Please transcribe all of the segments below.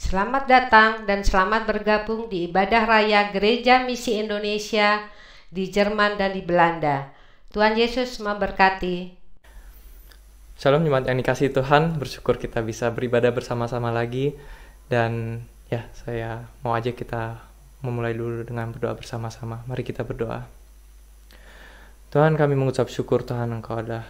Selamat datang dan selamat bergabung di ibadah raya Gereja Misi Indonesia di Jerman dan di Belanda. Tuhan Yesus memberkati. Shalom jemaat yang dikasihi Tuhan, bersyukur kita bisa beribadah bersama-sama lagi. Dan ya, saya mau ajak kita memulai dulu dengan berdoa bersama-sama. Mari kita berdoa. Tuhan, kami mengucap syukur Tuhan, Engkau adalah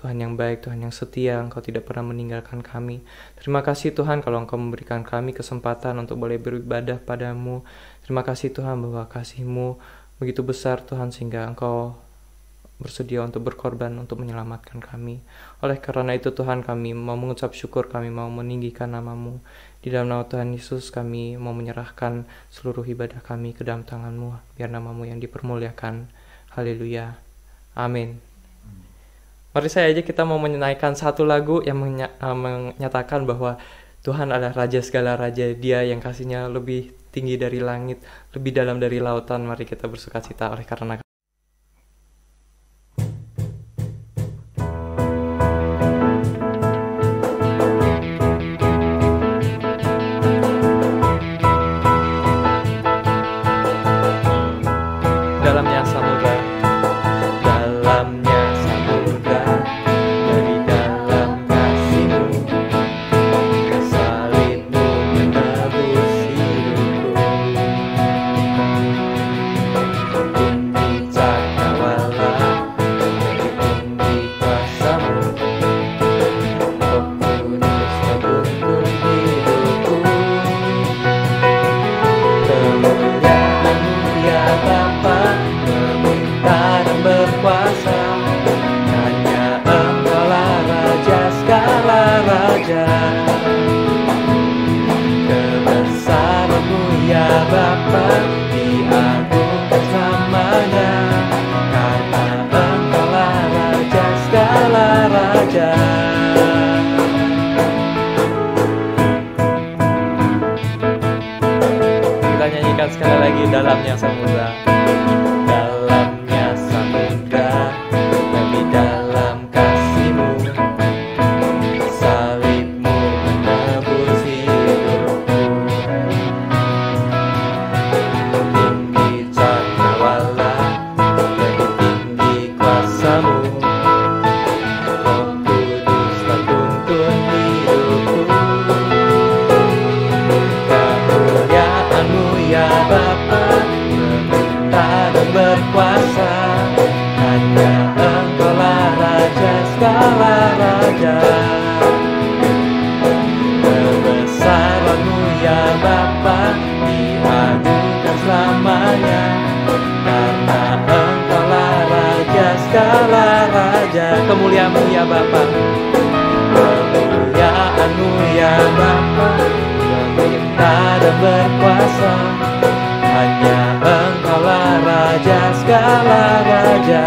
Tuhan yang baik, Tuhan yang setia, Engkau tidak pernah meninggalkan kami. Terima kasih Tuhan kalau Engkau memberikan kami kesempatan untuk boleh beribadah padamu. Terima kasih Tuhan bahwa kasih-Mu begitu besar Tuhan sehingga Engkau bersedia untuk berkorban untuk menyelamatkan kami. Oleh karena itu Tuhan, kami mau mengucap syukur, kami mau meninggikan nama-Mu. Di dalam nama Tuhan Yesus kami mau menyerahkan seluruh ibadah kami ke dalam tangan-Mu, biar nama-Mu yang dipermuliakan. Haleluya. Amin. Mari saya ajak kita mau menyanyikan satu lagu yang menyatakan bahwa Tuhan adalah Raja segala raja, Dia yang kasihnya lebih tinggi dari langit, lebih dalam dari lautan. Mari kita bersukacita oleh karena dalamnya samudra, dari dalam kasih-Mu, salib-Mu menebus hidupku. Tinggi cakrawala, dari tinggi kuasa-Mu, Roh Kudus menuntun hidupku. Kemuliaan-Mu ya Bapa, meminta dan berkuasa. Hanya Engkaulah Raja segala raja. Kebesaran-Mu ya Bapa, diagungkan selamanya. Karena Engkaulah Raja segala raja. Kita nyanyikan sekali lagi, dalamnya samudra. Dalamnya samudra, lebih dalam kasih-Mu, salib-Mu menebus hidupku. Tinggi cakrawala, lebih tinggi kuasa-Mu, Roh Kudus menuntun hidupku. Kemuliaan-Mu ya Bapa, meminta dan berkuasa. Hanya Engkaulah Raja segala raja. Kebesaran-Mu ya Bapa, diagungkan selamanya. Karena Engkaulah Raja segala raja. Kemuliaan-Mu ya Bapa, kemuliaan-Mu ya Bapa, meminta dan berkuasa. Hanya Engkaulah Raja segala raja.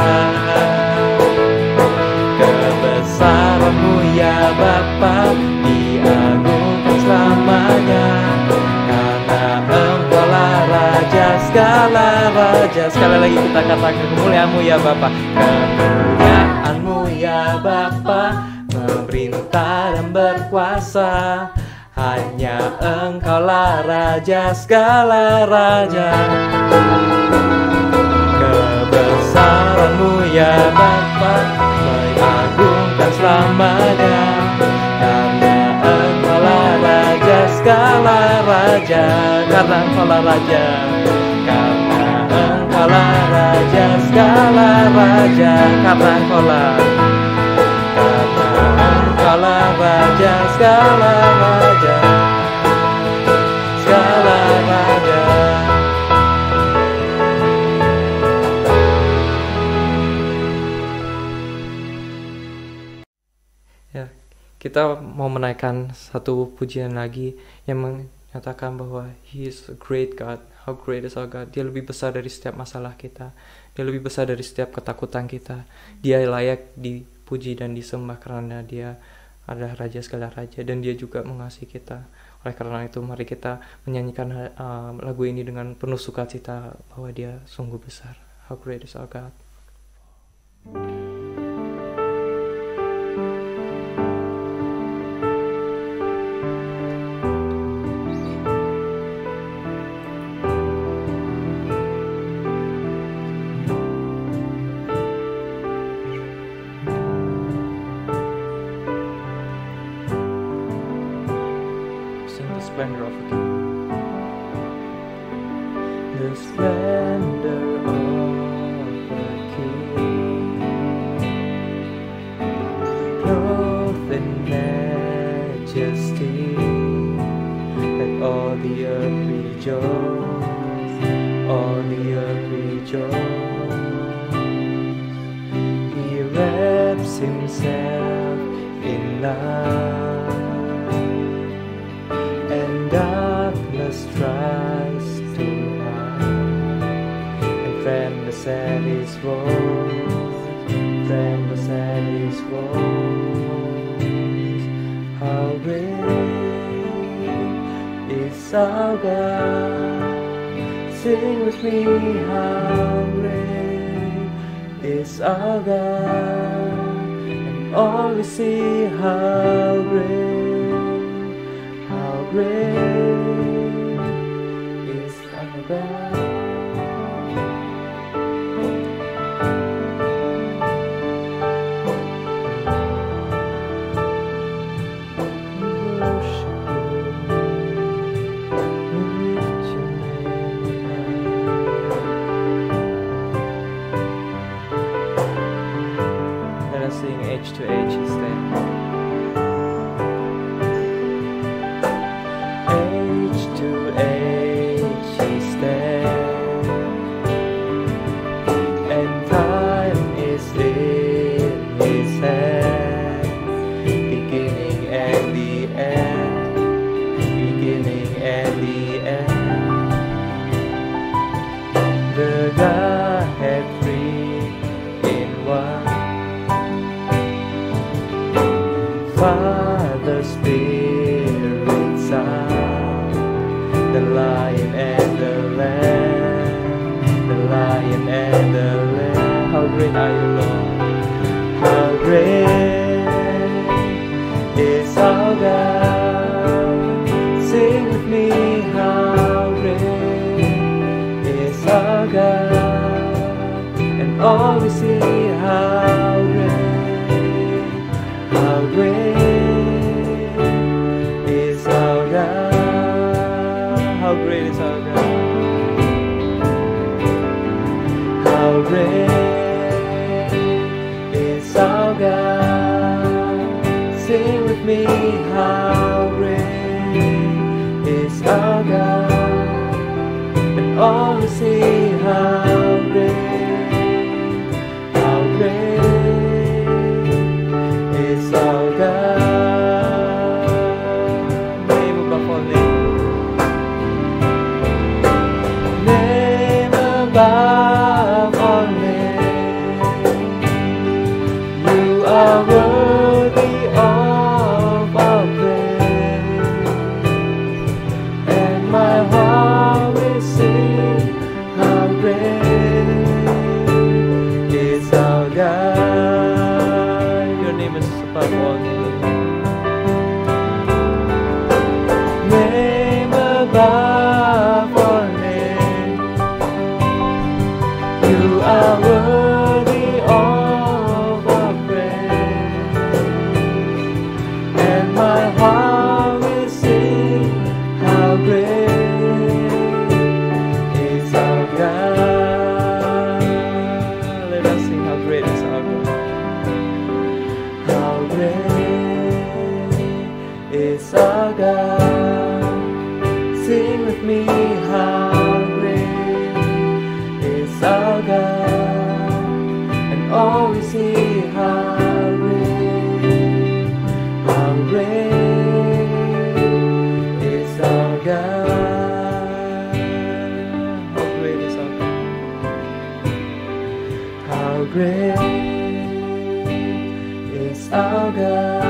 Kebesaran-Mu ya Bapa, diagungkan selamanya. Karena Engkaulah Raja segala raja. Sekali lagi kita katakan, kemuliaan-Mu ya Bapa. Kemuliaan-Mu ya Bapa, memerintah dan berkuasa. Hanya Engkaulah Raja segala raja. Kebesaran-Mu ya Bapa, mengagungkan selamanya. Karena Engkaulah Raja segala raja. Karena Engkaulah Raja. Karena Engkaulah Raja segala raja. Karena Engkaulah Raja segala raja. Segala raja. Ya, kita mau menaikkan satu pujian lagi yang menyatakan bahwa He is a great God. How great is our God. Dia lebih besar dari setiap masalah kita. Dia lebih besar dari setiap ketakutan kita. Dia layak dipuji dan disembah karena Dia adalah Raja segala raja dan Dia juga mengasihi kita. Oleh karena itu mari kita menyanyikan lagu ini dengan penuh sukacita bahwa Dia sungguh besar. How great is our God. splendor of a king. The splendor of a king, clothed in majesty, let all the earth rejoice, all the earth rejoice. He wraps himself in light, and darkness tries to hide. And friend was at his voice, friend was at his voice. How great is our God? Sing with me, how great is our God? All we see, how great is our God. Let us sing age to age instead. Age to age he stands, and time is in his hand. Beginning and the end, beginning and the end. The Godhead three in one, Father, Spirit, Son, the Lion and the Lamb, the Lion and the Lamb. How great are you, Lord? How great is our God? Sing with me, how great is our God? And all we see, how great is our God. How great is our God? How great is our God? Sing with me, how great is our God? And all we see, how great is our God. Name above all names, name above all names. You are worthy of our praise, and my heart will sing, how great is our God. Your name is above all names. Name above all names. You are worthy of our praise, and my heart will sing, how great is our God. Let us sing, how great is our God. How great is our God? Sing with me, how great is our God? And all we see, how great is our God. How great is our God? How great is our God?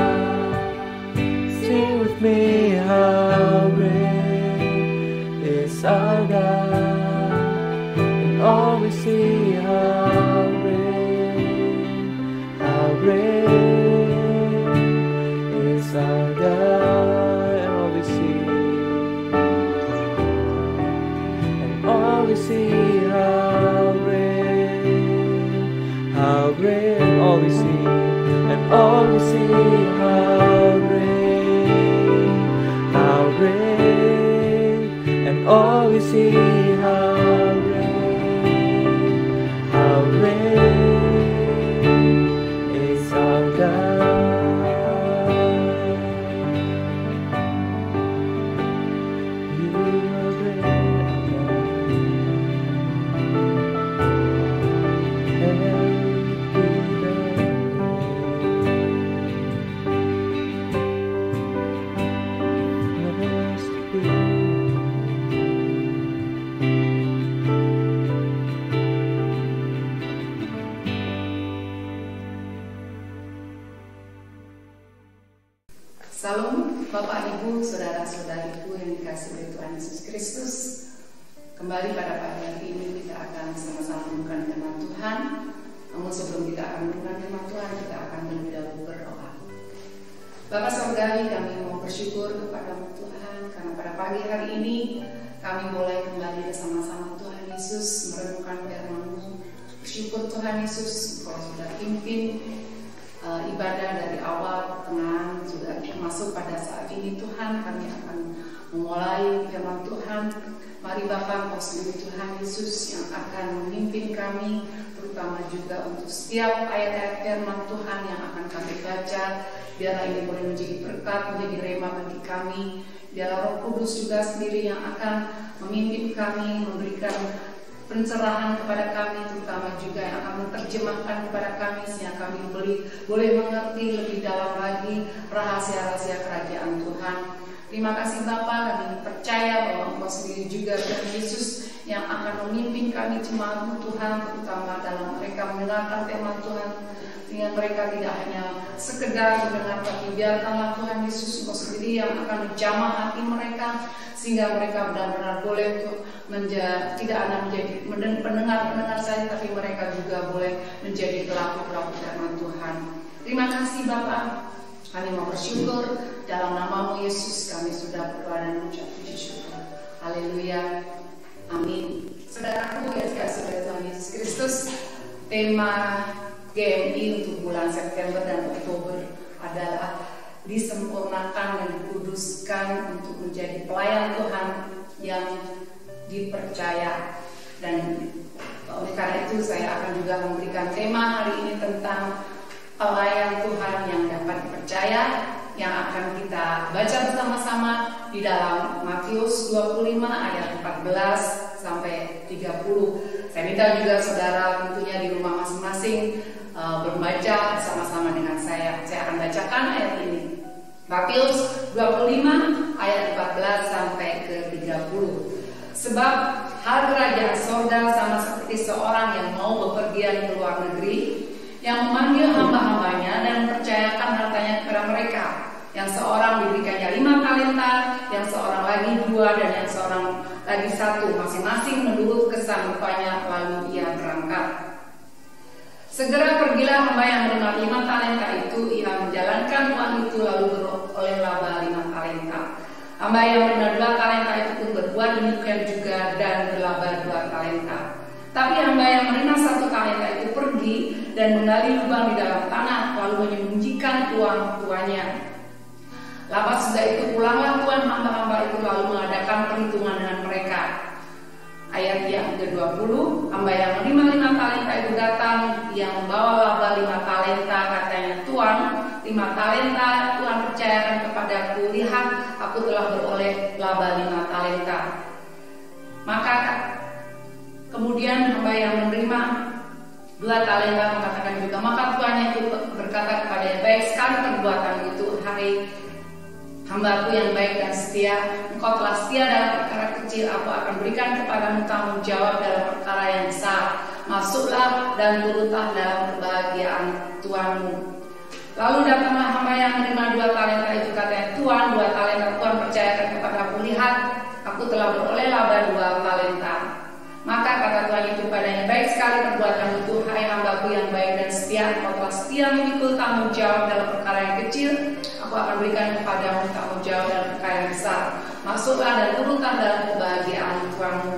Sing with me, how great is our God? And all we see, how great is our God. And all we see, how great, all we see, and all we see, how great Oh, we see how great is our God. You are great, Salam Bapak Ibu, Saudara-saudariku yang dikasihi oleh Tuhan Yesus Kristus. Kembali pada pagi hari ini kita akan sama-sama merenungkan firman Tuhan. Namun sebelum kita akan merenungkan firman Tuhan, kita akan terlebih dahulu berdoa. Bapak Saudari, kami mau bersyukur kepada Tuhan karena pada pagi hari ini kami boleh kembali bersama-sama Tuhan Yesus merenungkan firman-Mu. Bersyukur Tuhan Yesus, Engkau sudah pimpin ibadah dari awal, tengah, juga termasuk pada saat ini Tuhan kami akan memulai firman Tuhan. Mari Bapa, Engkau sendiri Tuhan Yesus yang akan memimpin kami, terutama juga untuk setiap ayat-ayat firman Tuhan yang akan kami baca. Biarlah ini boleh menjadi berkat, menjadi rema bagi kami. Biarlah Roh Kudus juga sendiri yang akan memimpin kami, memberikan pencerahan kepada kami, terutama juga yang akan menerjemahkan kepada kami sehingga kami boleh mengerti lebih dalam lagi rahasia-rahasia kerajaan Tuhan. Terima kasih Bapa, kami percaya bahwa Engkau sendiri juga Tuhan Yesus yang akan memimpin kami jemaat-Mu Tuhan, terutama dalam mereka mendengarkan firman Tuhan, sehingga mereka tidak hanya sekedar mendengar, tapi biarkanlah Tuhan Yesus Engkau sendiri yang akan menjamah hati mereka, sehingga mereka benar-benar boleh tidak hanya menjadi pendengar saja, tapi mereka juga boleh menjadi pelaku-pelaku firman Tuhan. Terima kasih Bapa, kami mau bersyukur dalam nama-Mu Yesus kami sudah berdoa dan mengucap puji syukur. Haleluya, amin. Saudaraku yang dikasihi oleh Tuhan Yesus Kristus, tema GMI untuk bulan September dan Oktober adalah disempurnakan dan dikuduskan untuk menjadi pelayan Tuhan yang dipercaya. Dan oleh karena itu saya akan juga memberikan tema hari ini tentang pelayan Tuhan yang dapat dipercaya, yang akan kita baca bersama-sama di dalam Matius 25 ayat 14 sampai 30. Saya minta juga saudara tentunya di rumah masing-masing membaca bersama-sama dengan saya. Saya akan bacakan ayat ini. Matius 25 ayat 14 sampai ke 30. Sebab hal kerajaan sorga sama seperti seorang yang mau bepergian ke luar negeri, yang memanggil hamba-hambanya dan mempercayakan hartanya kepada mereka. Yang seorang diberikannya 5 talenta, yang seorang lagi 2, dan yang seorang lagi 1, masing-masing menurut kesanggupannya, lalu ia berangkat. Segera pergilah hamba yang menerima 5 talenta itu, ia menjalankan uang itu lalu beroleh laba 5 talenta. Hamba yang menerima 2 talenta itu pun berbuat demikian juga dan berlaba 2 talenta. Tapi hamba yang menerima 1 talenta itu pergi dan menggali lubang di dalam tanah, lalu menyembunyikan uang tuannya. Lama sudah itu pulanglah tuan hamba-hamba itu lalu mengadakan perhitungan dengan mereka. Ayat yang ke-20, hamba yang menerima 5 talenta itu datang, yang membawa laba 5 talenta, katanya, Tuan, 5 talenta Tuhan percayakan kepadaku, lihat aku telah beroleh laba 5 talenta. Maka kemudian hamba yang menerima 2 talenta mengatakan juga, maka tuannya itu berkata kepadanya, baik sekali perbuatan itu, hai hambaku yang baik dan setia, engkau telah setia dalam perkara kecil, aku akan berikan kepadamu tanggung jawab dalam perkara yang besar. Masuklah dan turutlah dalam kebahagiaan tuanmu. Lalu datanglah hamba yang menerima 2 talenta itu, katanya, Tuan, 2 talenta Tuhan percayakan kepadaku, lihat aku telah beroleh laba 2 talenta. Maka kata Tuhan itu padanya, baik sekali perbuatan itu, hai hambaku yang baik dan setia, engkau telah setia memikul tanggung jawab dalam perkara yang kecil, aku akan berikan kepadamu tanggung jawab dalam perkara yang besar. Masuklah dan turutlah dalam kebahagiaan Tuhanmu.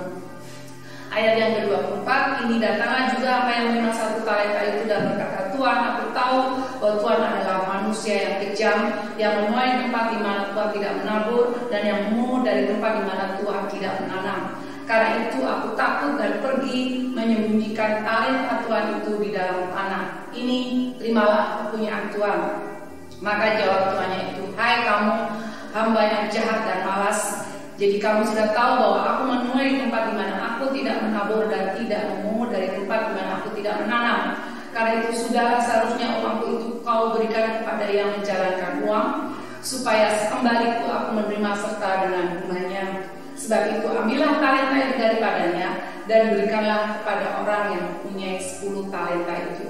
Ayat yang ke-24, ini datanglah juga apa yang menerima 1 talenta itu dan berkata, Tuhan, aku tahu bahwa Tuhan adalah manusia yang kejam, yang menuai tempat di mana Tuhan tidak menabur, dan yang memungut dari tempat di mana Tuhan tidak menanam. Karena itu aku takut dan pergi menyembunyikan talenta Tuhan itu di dalam tanah. Ini terimalah kepunyaan Tuhan. Maka jawab tuannya itu, hai kamu hamba yang jahat dan malas. Jadi kamu sudah tahu bahwa aku menuai di tempat di mana aku tidak menabur dan tidak memungut dari tempat di mana aku tidak menanam. Karena itu sudah seharusnya uangku itu kau berikan kepada yang menjalankan uang, supaya sekembaliku aku menerima serta dengan bunganya. Sebab itu ambillah talenta itu daripadanya dan berikanlah kepada orang yang mempunyai 10 talenta itu.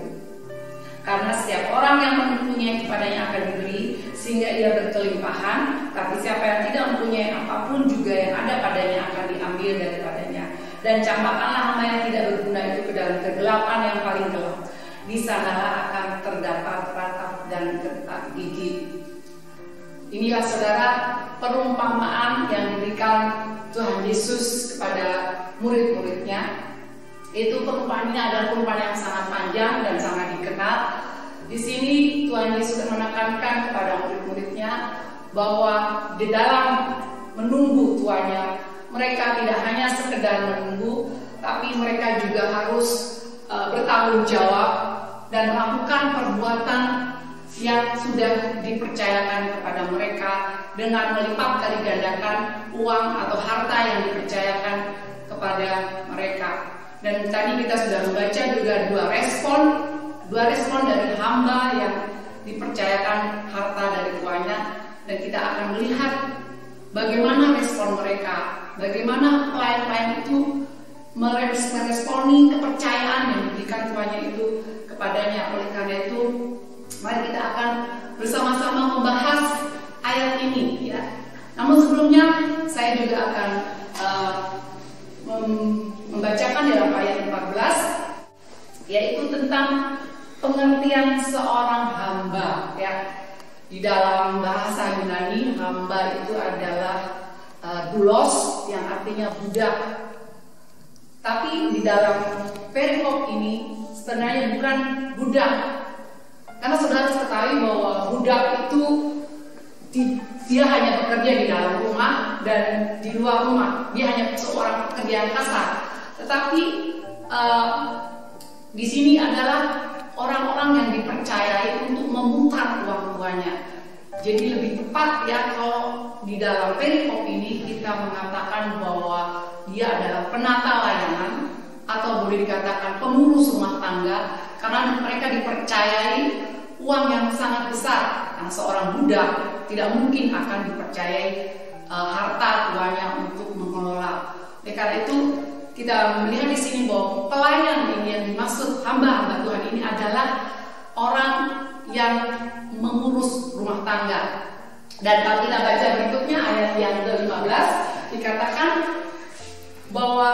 Karena setiap orang yang mempunyai kepadanya akan diberi sehingga ia berkelimpahan, tapi siapa yang tidak mempunyai apapun juga yang ada padanya akan diambil daripadanya. Dan campakkanlah hamba yang tidak berguna itu ke dalam kegelapan yang paling gelap. Di sanalah akan terdapat ratap dan gertak gigi. Inilah saudara perumpamaan yang diberikan Tuhan Yesus kepada murid-muridnya. Itu perumpamaan ini adalah perumpamaan yang sangat panjang dan sangat dikenal. Di sini Tuhan Yesus menekankan kepada murid-muridnya bahwa di dalam menunggu tuannya, mereka tidak hanya sekedar menunggu, tapi mereka juga harus bertanggung jawab dan melakukan perbuatan yang sudah dipercayakan kepada mereka dengan melipat kali gandakan uang atau harta yang dipercayakan kepada mereka. Dan tadi kita sudah membaca juga dua respon dari hamba yang dipercayakan harta dari tuannya, dan kita akan melihat bagaimana respon mereka, bagaimana pelayan-pelayan itu meresponi kepercayaan yang diberikan tuannya itu kepadanya. Oleh karena itu, mari kita akan bersama-sama membahas ayat ini, ya. Namun sebelumnya saya juga akan membacakan dalam ayat 14, yaitu tentang pengertian seorang hamba, ya. Di dalam bahasa Yunani, hamba itu adalah doulos, yang artinya budak. Tapi di dalam perikop ini sebenarnya bukan budak, karena saudara ketahui bahwa budak itu dia hanya bekerja di dalam rumah dan di luar rumah, dia hanya seorang pekerjaan kasar. Tetapi di sini adalah orang-orang yang dipercayai untuk memutar uang tuannya. Jadi lebih tepat ya kalau di dalam perikop ini kita mengatakan bahwa dia adalah penata layanan atau boleh dikatakan pengurus rumah tangga, karena mereka dipercayai uang yang sangat besar. Karena seorang budak tidak mungkin akan dipercayai harta tuannya untuk mengelola. Oleh karena itu kita melihat di sini bahwa pelayan ini yang dimaksud hamba-hamba Tuhan ini adalah orang yang mengurus rumah tangga. Dan kalau kita baca berikutnya ayat yang ke-15 dikatakan bahwa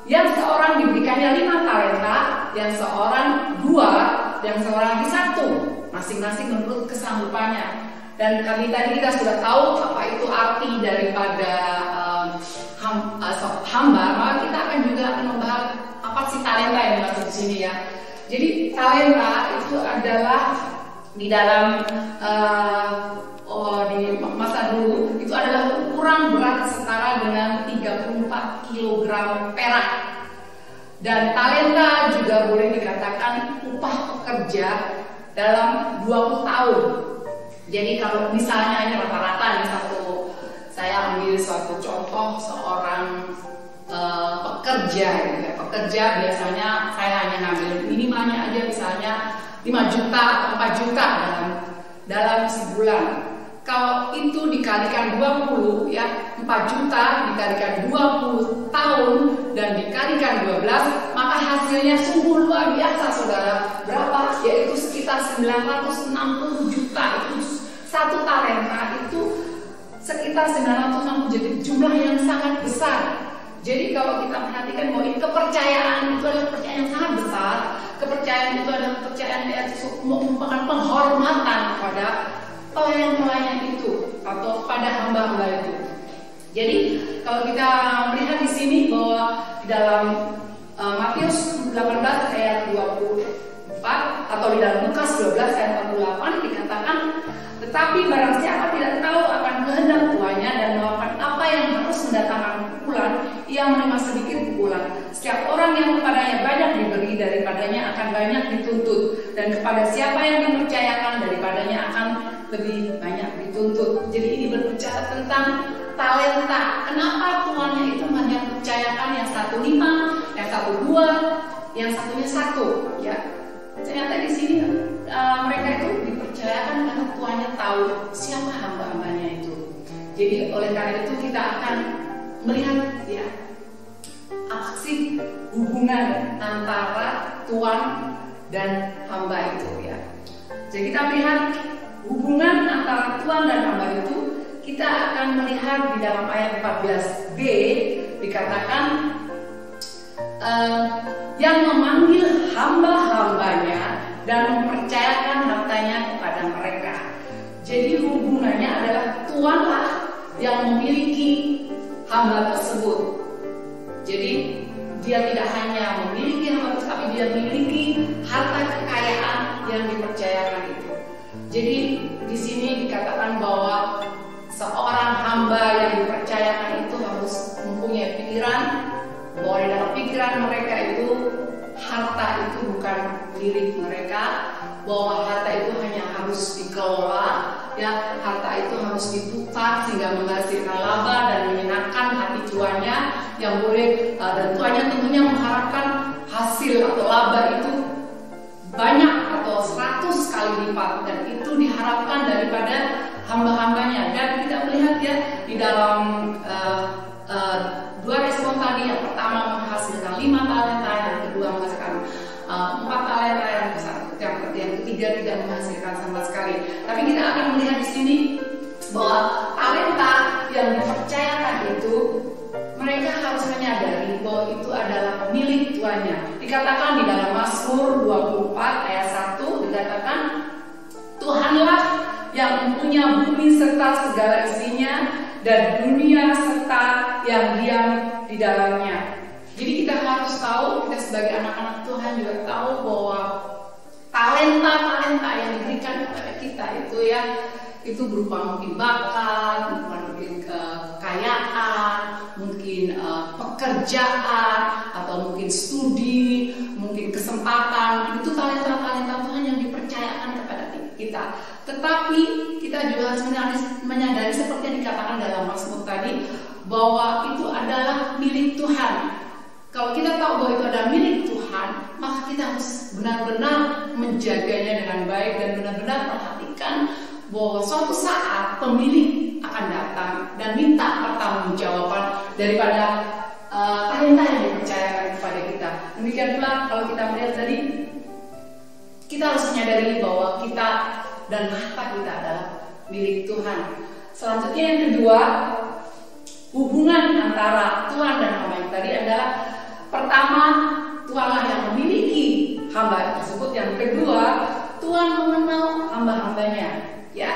yang seorang diberikannya 5 talenta, yang seorang 2, yang seorang lagi 1, masing-masing menurut kesanggupannya. Dan tadi kita sudah tahu apa itu arti daripada hamba, maka kita akan juga membahas apa sih talenta yang dimaksud di sini, ya. Jadi talenta itu adalah di dalam di masa dulu itu adalah ukuran berat setara dengan 34 kg perak. Dan talenta juga boleh dikatakan upah pekerja dalam 20 tahun. Jadi kalau misalnya ini rata-rata saya ambil suatu contoh seorang pekerja, gitu. Pekerja biasanya saya hanya ngambil minimalnya aja misalnya 5 juta atau 4 juta dalam sebulan. Kalau itu dikalikan 20, ya, 4 juta dikalikan 20 tahun dan dikalikan 12, maka hasilnya sungguh luar biasa, saudara. Berapa? Yaitu sekitar 960 juta. Itu satu talenta itu sekitar 960, jadi jumlah yang sangat besar. Jadi kalau kita perhatikan bahwa kepercayaan itu adalah kepercayaan yang sangat besar. Kepercayaan itu adalah kepercayaan yang merupakan penghormatan kepada pelayan-pelayan itu atau pada hamba-hamba itu. Jadi kalau kita melihat di sini bahwa di dalam Matius 18 ayat 24 Atau di dalam Lukas 12 ayat 48 dikatakan, tetapi barang siapa tidak tahu akan kehendak tuannya dan melakukan apa yang harus mendatangkan pukulan, ia menerima sedikit pukulan. Setiap orang yang kepadanya banyak diberi, daripadanya akan banyak dituntut, dan kepada siapa yang dipercayakan, daripadanya akan lebih banyak dituntut. Jadi ini berbicara tentang talenta. Kenapa tuannya itu hanya percayakan yang 1 5, yang 1 2, yang satunya 1, ya. Ternyata di sini mereka itu dipercayakan karena tuannya tahu siapa hamba-hambanya itu. Jadi oleh karena itu kita akan melihat, ya, apa sih hubungan antara tuan dan hamba itu, ya. Jadi kita melihat hubungan antara tuan dan hamba itu, kita akan melihat di dalam ayat 14b dikatakan yang memanggil hamba-hambanya dan mempercayakan hartanya kepada mereka. Jadi hubungannya adalah tuanlah yang memiliki hamba tersebut. Jadi dia tidak hanya memiliki hamba, tapi dia memiliki harta kekayaan yang dipercayakan itu. Jadi di sini dikatakan bahwa seorang hamba yang dipercayakan itu harus mempunyai pikiran bahwa di dalam pikiran mereka itu harta itu bukan milik mereka, bahwa harta itu hanya harus dikelola, ya, harta itu harus diputar sehingga menghasilkan laba dan menyenangkan hati tuannya yang boleh, dan tuannya tentunya mengharapkan hasil atau laba itu banyak atau 100 kali lipat, dan itu diharapkan daripada hamba-hambanya. Dan kita melihat, ya, di dalam 2 respon tadi, yang pertama menghasilkan 5 talenta, yang kedua menghasilkan 4 talenta, yang ketiga tidak menghasilkan sama sekali. Tapi kita akan melihat di sini bahwa talenta yang dipercayakan itu, mereka harus menyadari bahwa itu adalah milik tuannya. Dikatakan di dalam Mazmur 24 ayat 1 dikatakan, Tuhanlah yang mempunyai bumi serta segala isinya, dan dunia serta yang diam di dalamnya. Jadi kita harus tahu, kita sebagai anak-anak Tuhan juga tahu bahwa talenta-talenta yang diberikan kepada kita itu, ya, itu berupa mungkin bakat, mungkin kekayaan, mungkin pekerjaan, atau mungkin studi, mungkin kesempatan. Itu talenta-talenta Tuhan yang dipercayakan kepada kita. Tetapi kita juga harus menyadari seperti yang dikatakan dalam Mazmur tadi, bahwa itu adalah milik Tuhan. Kalau kita tahu bahwa itu adalah milik Tuhan, maka kita harus benar-benar menjaganya dengan baik dan benar-benar perhatikan bahwa suatu saat pemilik akan datang dan minta pertanggungjawaban daripada talenta yang dipercayakan kepada kita. Demikian pula kalau kita melihat tadi, kita harus menyadari bahwa kita dan harta kita adalah milik Tuhan. Selanjutnya yang kedua, hubungan antara Tuhan dan hamba yang tadi adalah, pertama, Tuhanlah yang memiliki hamba tersebut. Yang kedua, Tuhan mengenal hamba-hambanya. Ya,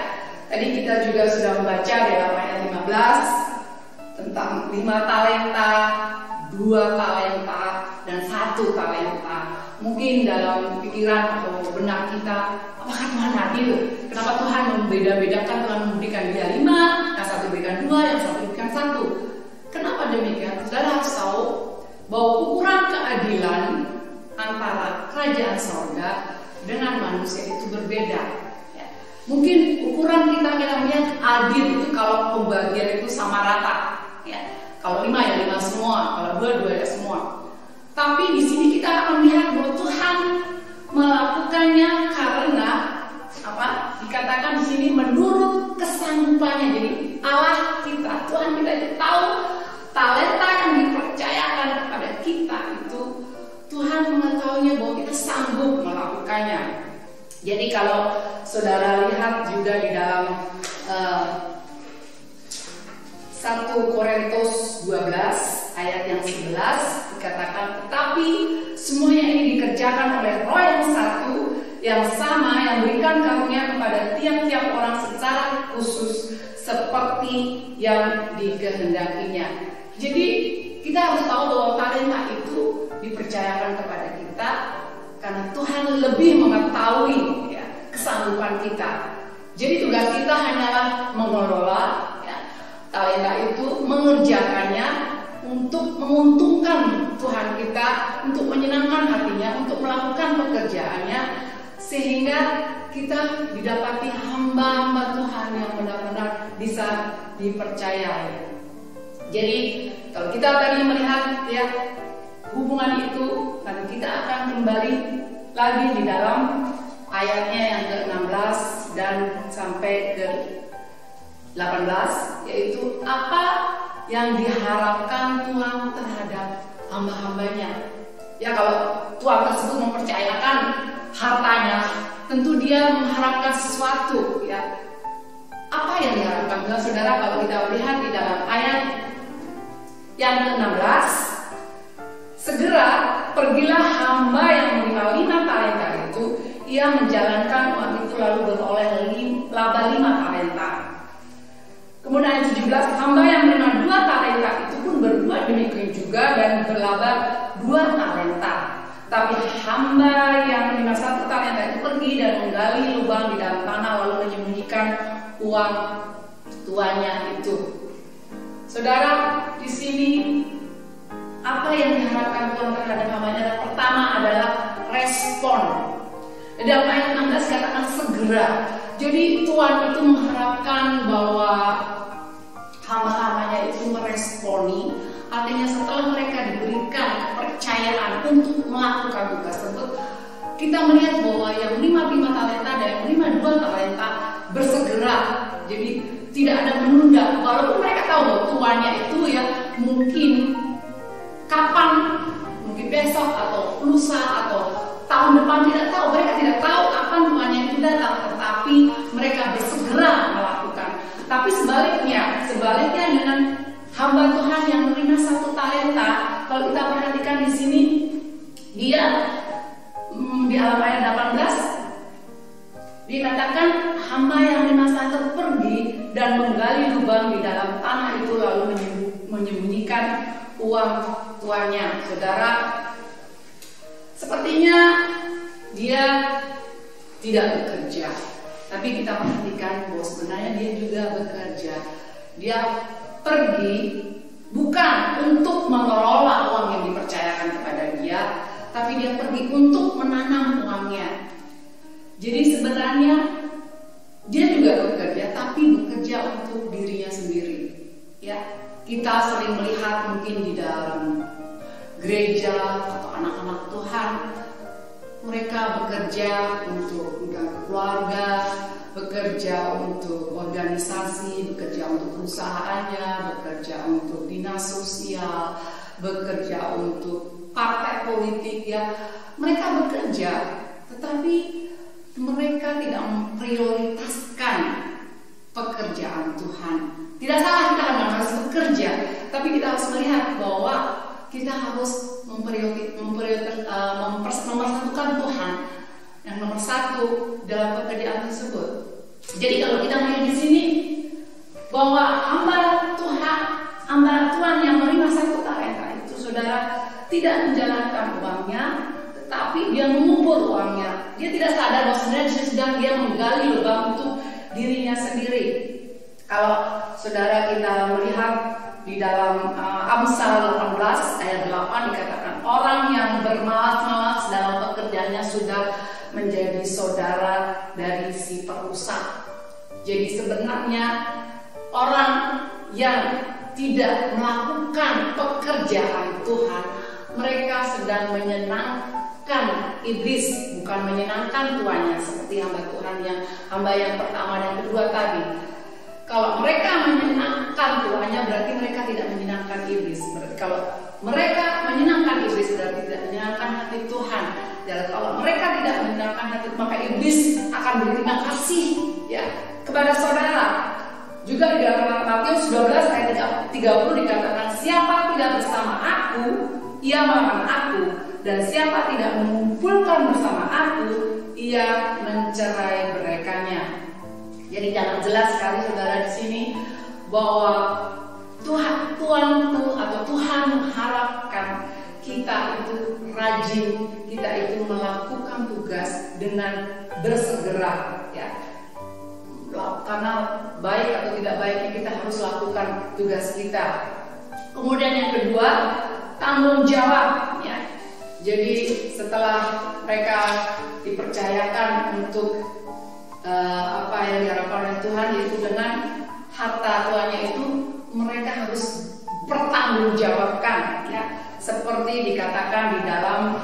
tadi kita juga sudah membaca dalam ayat 15 tentang 5 talenta, 2 talenta, dan 1 talenta. Mungkin dalam pikiran atau benak kita, apakah Tuhan adil? Kenapa Tuhan membeda-bedakan? Tuhan memberikan dia 5, yang satu berikan 2, yang satu berikan 1. Kenapa demikian? Saudara harus tahu bahwa ukuran keadilan antara kerajaan sorga dengan manusia itu berbeda. Ya. Mungkin ukuran kita melihat adil itu kalau pembagian itu sama rata. Ya. Kalau 5 ya 5 semua, kalau 2 ya semua. Tapi di sini kita akan melihat bahwa Tuhan melakukannya karena apa? Dikatakan di sini menurut kesanggupannya. Jadi Allah kita, Tuhan kita itu tahu talenta yang dipercayakan kepada kita itu, Tuhan mengetahuinya bahwa kita sanggup melakukannya. Jadi kalau saudara lihat juga di dalam 1 Korintus 12 ayat yang 11 dikatakan, tetapi semuanya ini dikerjakan oleh Roh yang satu, yang sama, yang berikan karunia kepada tiap-tiap orang secara khusus seperti yang dikehendakinya. Jadi kita harus tahu bahwa talenta itu dipercayakan kepada kita karena Tuhan lebih mengetahui ya, kesanggupan kita. Jadi tugas kita hanyalah mengelola ya, talenta itu, mengerjakannya untuk menguntungkan Tuhan kita, untuk menyenangkan hatinya, untuk melakukan pekerjaannya, sehingga kita didapati hamba-hamba Tuhan yang benar-benar bisa dipercayai. Jadi kalau kita tadi melihat ya hubungan itu, dan kita akan kembali lagi di dalam ayatnya yang ke-16 dan sampai ke 18, yaitu apa yang diharapkan Tuhan terhadap hamba-hambanya. Ya, kalau Tuhan tersebut mempercayakan hartanya, tentu dia mengharapkan sesuatu ya. Apa yang diharapkan Tuhan, saudara? Kalau kita lihat di dalam ayat yang ke-16, segera pergilah hamba yang menerima 5 talenta itu, ia menjalankan uang itu lalu beroleh laba 5 talenta. Kemudian ayat 17, hamba yang menerima 2 talenta itu pun berbuat demikian juga dan berlaba 2 talenta. Tapi hamba yang menerima 1 talenta itu pergi dan menggali lubang di dalam tanah lalu menyembunyikan uang tuannya itu. Saudara, di sini apa yang diharapkan Tuhan terhadap hambanya? Pertama adalah respon. Dalam ayat 16 katakan segera. Jadi Tuhan itu mengharapkan bahwa hamba-hambanya itu meresponi. Artinya setelah mereka diberikan kepercayaan untuk melakukan tugas tersebut, kita melihat bahwa yang 5 talenta dan yang 2 talenta bersegera. Jadi tidak ada menunda. Walaupun mereka tahu bahwa tuannya itu ya mungkin kapan, mungkin besok atau lusa atau tahun depan, tidak tahu. Mereka tidak tahu kapan tuannya itu datang, tetapi mereka bersegera melakukan. Tapi sebaliknya dengan hamba Tuhan yang menerima 1 talenta, kalau kita perhatikan di sini, dia di dalam ayat 18 dikatakan hamba yang menerima 1 pergi dan menggali lubang di dalam tanah itu lalu menyembunyikan uang tuannya. Saudara, sepertinya dia tidak bekerja, tapi kita perhatikan bahwa sebenarnya dia juga bekerja. Dia pergi bukan untuk mengelola uang yang dipercayakan kepada dia, tapi dia pergi untuk menanam uangnya. Jadi sebenarnya dia juga bekerja, tapi bekerja untuk dirinya sendiri. Ya, kita sering melihat mungkin di dalam gereja atau anak-anak Tuhan, mereka bekerja untuk keluarga, bekerja untuk organisasi, bekerja untuk perusahaannya, bekerja untuk dinas sosial, bekerja untuk partai politik ya. Mereka bekerja, tetapi mereka tidak memprioritaskan pekerjaan Tuhan. Tidak salah kita harus bekerja, tapi kita harus melihat bahwa kita harus mempersatukan Tuhan yang nomor 1 dalam pekerjaan tersebut. Jadi kalau kita melihat di sini bahwa hamba Tuhan yang menerima 1 talenta itu, saudara, tidak menjalankan uangnya, tetapi dia mengumpul uangnya. Dia tidak sadar bahwa sebenarnya sedang dia menggali lubang untuk dirinya sendiri. Kalau saudara kita melihat di dalam Amsal 18 ayat 8 dikatakan orang yang bermalas-malas dalam pekerjaannya sudah menjadi saudara dari si perusak. Jadi sebenarnya orang yang tidak melakukan pekerjaan Tuhan, mereka sedang menyenangkan iblis, bukan menyenangkan tuannya, seperti hamba Tuhan yang hamba yang pertama dan kedua tadi. Kalau mereka menyenangkan tuannya, berarti mereka tidak menyenangkan iblis. Berarti kalau mereka menyenangkan iblis, berarti tidak menyenangkan hati Tuhan. Dan kalau mereka tidak menyenangkan hati, maka iblis akan berterima kasih ya kepada saudara. Juga di dalam Matius 12 ayat 30 dikatakan, siapa tidak bersama aku, ia melawan aku, dan siapa tidak mengumpulkan bersama aku, ia mencerai berekanya. Jadi jangan jelas sekali saudara di sini bahwa Tuhan mengharapkan kita itu rajin, kita itu melakukan melakukan tugas dengan bersegera, ya. Karena baik atau tidak baiknya kita harus lakukan tugas kita. Kemudian yang kedua, tanggung jawab, ya. Jadi setelah mereka dipercayakan untuk apa yang diharapkan oleh Tuhan, yaitu dengan harta tuannya itu mereka harus bertanggungjawabkan, ya. Seperti dikatakan di dalam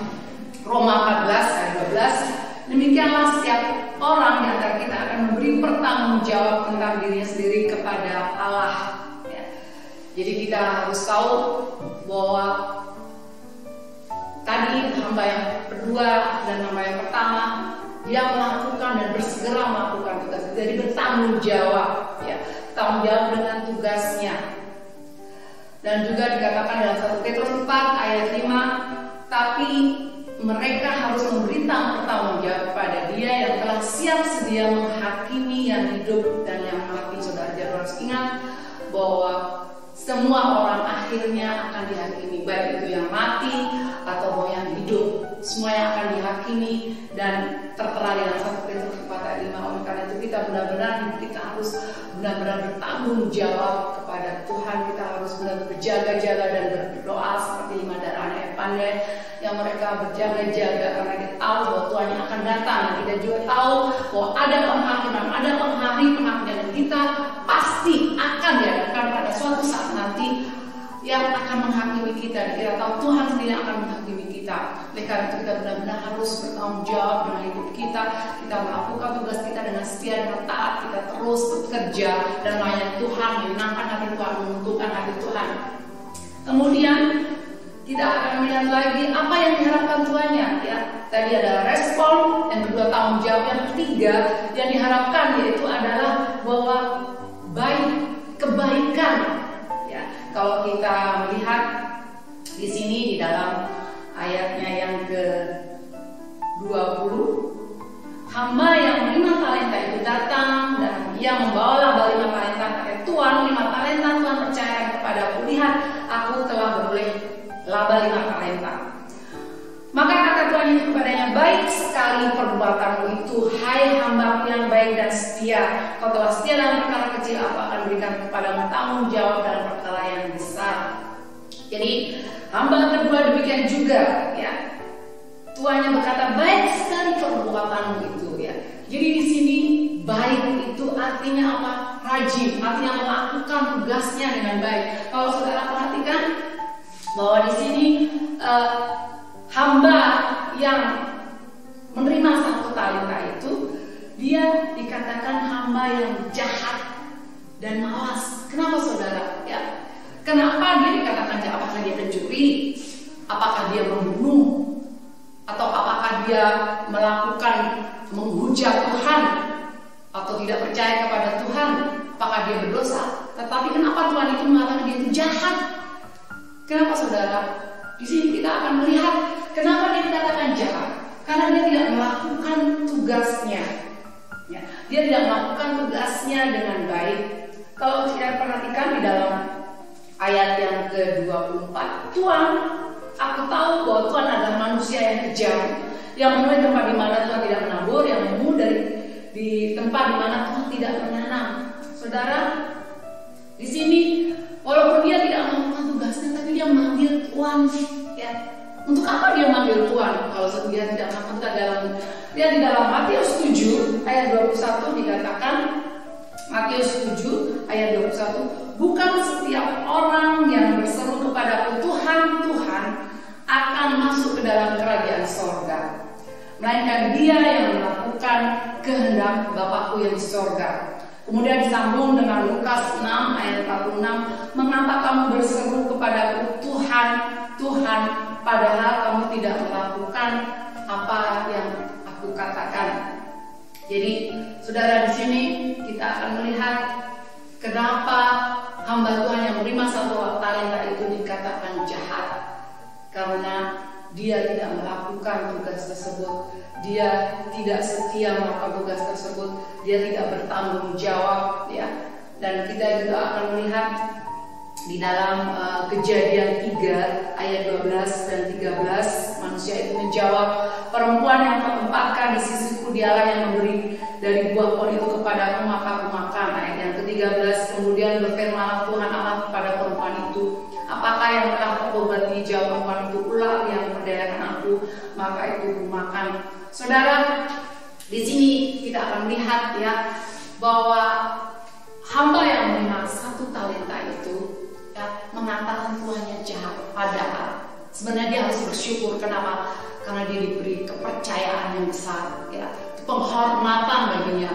Roma 14 ayat 12, demikianlah setiap orang di antara kita akan memberi pertanggungjawab tentang dirinya sendiri kepada Allah, ya. Jadi kita harus tahu bahwa tadi hamba yang kedua dan hamba yang pertama, dia melakukan dan bersegera melakukan tugas, jadi bertanggung jawab, ya, tanggung jawab dengan tugasnya. Dan juga dikatakan dalam 1 Petrus 4 ayat 5, tapi mereka harus memberikan pertanggung jawab kepada Dia yang telah siap sedia menghakimi yang hidup dan yang mati. Saudara harus ingat bahwa semua orang akhirnya akan dihakimi, baik itu yang mati atau yang hidup, semua yang akan dihakimi dan tertera di dalam 1 Petrus 4 ayat 5. Oleh karena itu kita harus benar-benar bertanggung jawab kepada Tuhan. Kita harus benar-benar berjaga-jaga dan berdoa seperti Ima dan anak pandai yang mereka berjaga-jaga karena kita tahu bahwa Tuhan yang akan datang. Dan kita juga tahu bahwa ada penghakiman, ada hari penghakiman, dan kita pasti akan diadakan pada suatu saat nanti yang akan menghakimi kita. Kita tahu Tuhan sendiri akan menghakimi kita. Oleh karena itu kita benar-benar harus bertanggung jawab dengan hidup kita. Kita melakukan tugas kita dengan setia dan taat. Kita terus bekerja dan melayani Tuhan, menyenangkan hati Tuhan, menguntungkan hati Tuhan. Kemudian kita akan melihat lagi apa yang diharapkan Tuhannya, ya. Tadi adalah respon, yang kedua tanggung jawab, yang ketiga yang diharapkan yaitu adalah bahwa kebaikan, ya. Kalau kita melihat di sini di dalam ayatnya yang ke-20, hamba yang 5 talenta itu datang dan ia membawa laba 5 talenta. Tuhan, 5 talenta Tuhan percayakan kepadaku, lihat aku telah beroleh laba 5 talenta. Maka kata Tuhan itu kepadanya, baik sekali perbuatanmu itu, hai hamba yang baik dan setia. Kau telah setia dalam perkara kecil, aku akan berikan kepadamu tanggung jawab dalam perkara yang besar. Jadi hamba kedua demikian juga, ya. Tuannya berkata, baik sekali perbuatanmu itu, ya. Jadi di sini baik itu artinya apa? Rajin, artinya melakukan tugasnya dengan baik. Kalau saudara perhatikan bahwa di sini hamba yang menerima 1 talenta itu, dia dikatakan hamba yang jahat dan malas. Kenapa saudara? Ya, kenapa dia dikatakan jahat? Apakah dia pencuri? Apakah dia membunuh? Atau apakah dia melakukan menghujat Tuhan? Atau tidak percaya kepada Tuhan? Apakah dia berdosa? Tetapi kenapa Tuhan itu mengatakan dia itu jahat? Kenapa saudara? Di sini kita akan melihat kenapa dia dikatakan jahat. Karena dia tidak melakukan tugasnya, ya. Dia tidak melakukan tugasnya dengan baik. Kalau kita perhatikan di dalam ayat yang ke-24, Tuhan, aku tahu bahwa Tuhan adalah manusia yang kejam, yang menuai tempat di mana Tuhan tidak menabur, yang menumbuh di tempat di mana Tuhan tidak menanam. Saudara, di sini walaupun dia tidak melakukan tugasnya, tapi dia memanggil Tuhan, ya. Untuk apa dia memanggil Tuhan? Kalau dia tidak melakukan dia di dalam Matius 7 ayat 21 dikatakan, Matius 7 ayat 21, bukan setiap orang yang berseru kepadaku Tuhan, Tuhan akan masuk ke dalam kerajaan sorga, melainkan dia yang melakukan kehendak Bapakku yang di sorga. Kemudian disambung dengan Lukas 6 ayat 46, mengapa kamu berseru kepadaku Tuhan, Tuhan, padahal kamu tidak melakukan apa yang aku katakan. Jadi saudara, di sini kita akan melihat kenapa hamba Tuhan yang menerima 1 talenta itu dikatakan jahat. Karena dia tidak melakukan tugas tersebut, dia tidak setia melakukan tugas tersebut, dia tidak bertanggung jawab, ya. Dan kita juga akan melihat di dalam Kejadian 3 ayat 12 dan 13, manusia itu menjawab, perempuan yang kau tempatkan di sisiku dialah yang memberi dari buah pohon itu kepadaku, maka aku makan. Ayat yang ke-13, kemudian berfirmanlah Tuhan Allah kepada perempuan itu, apakah yang telah kau buat? Dijawab perempuan itu, ular yang memperdayakan aku, maka itu aku makan. Saudara, di sini kita akan melihat ya bahwa hamba yang menerima 1 talenta itu ya, mengatakan tuannya jahat, padahal sebenarnya dia harus bersyukur. Kenapa? Karena dia diberi kepercayaan yang besar ya, penghormatan baginya.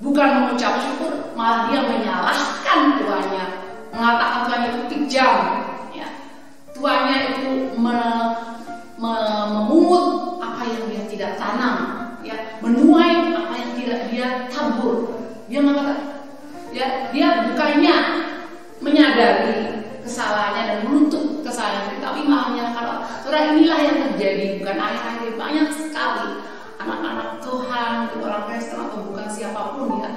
Bukan mengucap syukur, malah dia menyalahkan tuannya, mengatakan tuannya itu kejam ya. Tuannya itu memungut apa yang dia tidak tanam ya, menuai apa yang tidak dia tabur. Dia mengatakan ya, dia bukannya menyadari kesalahannya dan menutup kesalahannya, tapi malah menyalahkan Allah. Saudara, inilah yang terjadi bukan akhir-akhir, banyak sekali anak-anak Tuhan, orang Kristen atau bukan siapapun ya,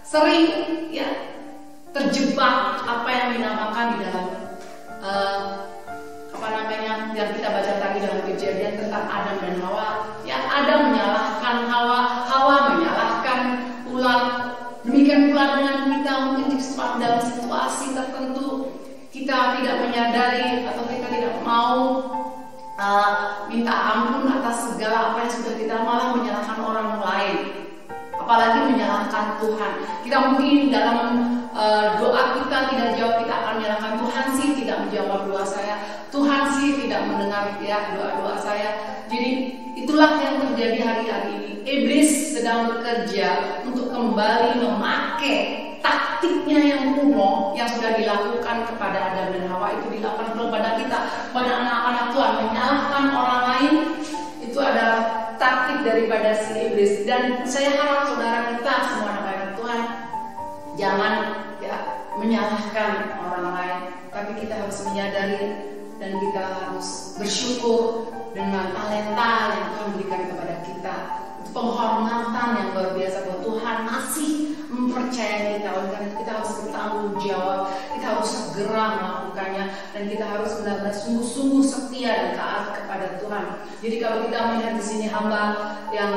sering ya terjebak apa yang dinamakan di dalam yang kita baca tadi dalam Kejadian tentang Adam dan Hawa. Ya, Adam menyalahkan Hawa, Hawa menyalahkan ular. Demikian pula dengan kita, mungkin dalam situasi tertentu kita tidak menyadari atau kita tidak mau minta ampun atas segala apa yang sudah kita, malah menyalahkan orang lain, apalagi menyalahkan Tuhan. Kita mungkin dalam doa kita tidak jawab, kita akan menyalahkan Tuhan sih tidak menjawab doa saya, Tuhan sih tidak mendengar ya doa-doa saya. Jadi itulah yang terjadi hari-hari ini. Iblis sedang bekerja untuk kembali memakai taktiknya yang kuno yang sudah dilakukan kepada Adam dan Hawa, itu dilakukan kepada kita, kepada anak-anak Tuhan, menyalahkan orang lain. Itu adalah taktik daripada si iblis. Dan saya harap saudara kita semua anak-anak Tuhan jangan ya menyalahkan orang lain, tapi kita harus menyadari dan kita harus bersyukur dengan talenta yang Tuhan berikan kepada kita. Penghormatan yang luar biasa bahwa Tuhan masih mempercayai kita. Oleh karena itu kita harus bertanggung jawab, kita harus segera melakukannya, dan kita harus benar-benar sungguh-sungguh setia dan taat kepada Tuhan. Jadi kalau kita melihat di sini hamba yang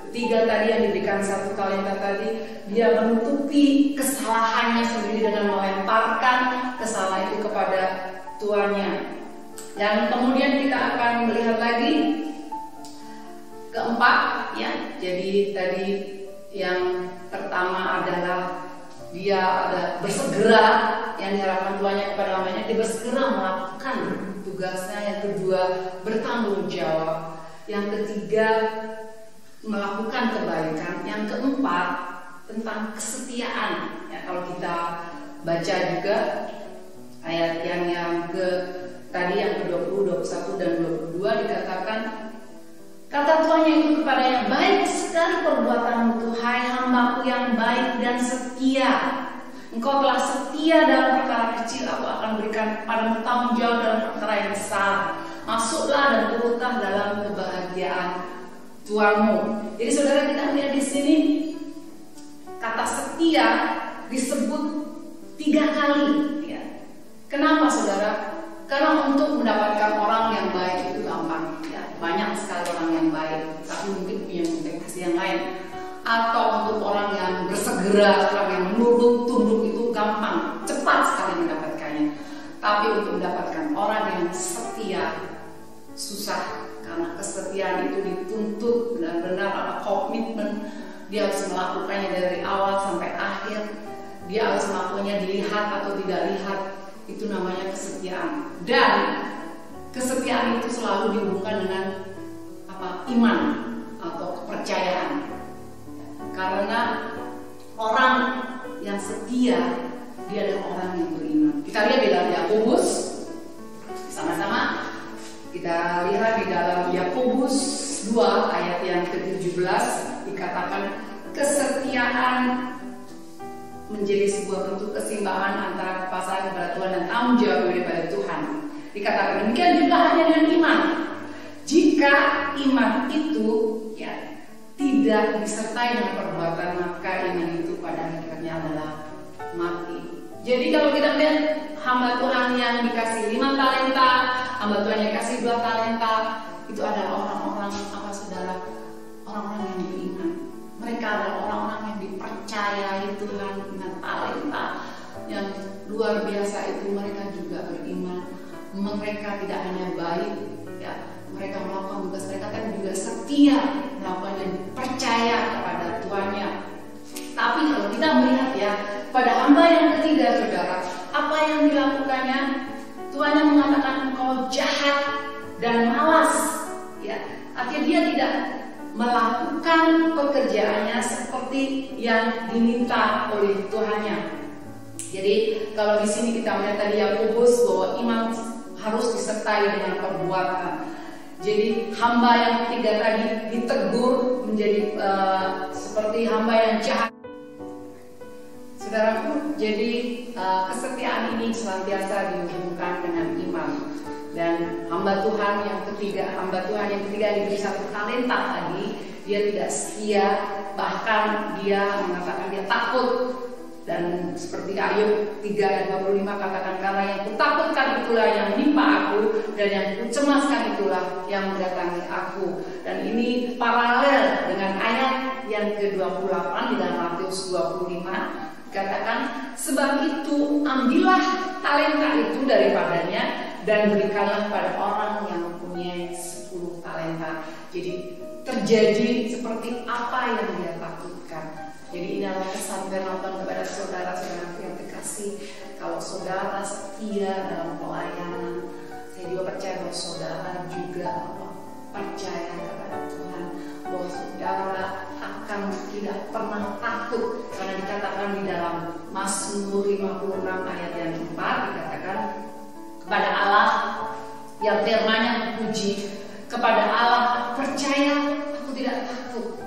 ketiga tadi yang diberikan 1 talenta tadi, dia menutupi kesalahannya sendiri dengan melemparkan kesalahan itu kepada tuannya. Dan kemudian kita akan melihat lagi keempat ya. Jadi tadi yang pertama adalah dia ada bersegera, yang diharapkan tuannya kepada hambanya, dia bersegera melakukan tugasnya. Yang kedua, bertanggung jawab. Yang ketiga, melakukan kebaikan. Yang keempat, tentang kesetiaan ya. Kalau kita baca juga ayat yang tadi yang ke-20, 21 dan 22 dikatakan, kata tuannya itu kepadanya, baik sekali perbuatanmu Tuhai hambaku yang baik dan setia. Engkau telah setia dalam perkara kecil, aku akan berikan padamu tanggung jawab dalam perkara yang besar. Masuklah dan turutlah dalam kebahagiaan tuanmu. Jadi saudara, kita lihat di sini kata setia disebut 3 kali ya. Kenapa saudara? Karena untuk mendapatkan orang yang baik itu gampang ya. Banyak sekali orang yang baik, tapi mungkin punya motivasi yang lain. Atau untuk orang yang bersegera, orang yang menurut tunduk itu gampang, cepat sekali mendapatkannya. Tapi untuk mendapatkan orang yang setia susah, karena kesetiaan itu dituntut benar-benar ada komitmen. Dia harus melakukannya dari awal sampai akhir. Dia harus melakukannya dilihat atau tidak lihat. Itu namanya kesetiaan. Dan kesetiaan itu selalu dihubungkan dengan iman atau kepercayaan. Karena orang yang setia, dia adalah orang yang beriman. Kita lihat di dalam Yakobus, sama-sama kita lihat di dalam Yakobus 2 ayat yang ke-17 dikatakan, kesetiaan menjadi sebuah bentuk keseimbangan antara kepasangan kepada Tuhan dan tanggung jawab daripada Tuhan. Dikatakan demikian juga hanya dengan iman. Jika iman itu ya tidak disertai dengan perbuatan, maka iman itu pada akhirnya adalah mati. Jadi kalau kita lihat hamba Tuhan yang dikasih 5 talenta, hamba Tuhan yang dikasih 2 talenta, itu adalah orang-orang apa saudara? Orang-orang yang beriman. Mereka adalah orang-orang yang dipercayai Tuhan dengan talenta yang luar biasa itu. Mereka juga beriman. Mereka tidak hanya baik, ya, mereka melakukan tugas mereka, tapi juga setia melakukan dan percaya kepada Tuhannya. Tapi kalau kita melihat ya, pada hamba yang ketiga saudara, apa yang dilakukannya? Tuhannya mengatakan engkau jahat dan malas, ya. Artinya dia tidak melakukan pekerjaannya seperti yang diminta oleh Tuhannya. Jadi kalau di sini kita melihat tadi Yakobus bahwa iman harus disertai dengan perbuatan. Jadi hamba yang ketiga tadi ditegur menjadi seperti hamba yang jahat. Saudaraku, jadi kesetiaan ini senantiasa dihubungkan dengan iman. Dan hamba Tuhan yang ketiga diberi 1 talenta tadi, dia tidak setia, bahkan dia mengatakan dia takut. Dan seperti Ayub 3 ayat 25 katakan, karena yang kutakutkan itulah yang menimpa aku, dan yang kucemaskan itulah yang mendatangi aku. Dan ini paralel dengan ayat yang ke-28 di dalam Matius 25. Katakan, sebab itu ambillah talenta itu daripadanya dan berikanlah pada orang yang mempunyai 10 talenta. Jadi terjadi seperti apa yang dia takutkan. Jadi ini adalah pesan firman Tuhan kepada saudara-saudaraku yang terkasih. Kalau saudara setia dalam pelayanan, saya juga percaya bahwa saudara juga percaya kepada Tuhan, bahwa saudara akan tidak pernah takut. Karena dikatakan di dalam Mazmur 56 ayat yang 4 dikatakan, kepada Allah yang firman-Nya puji, kepada Allah percaya, aku tidak takut.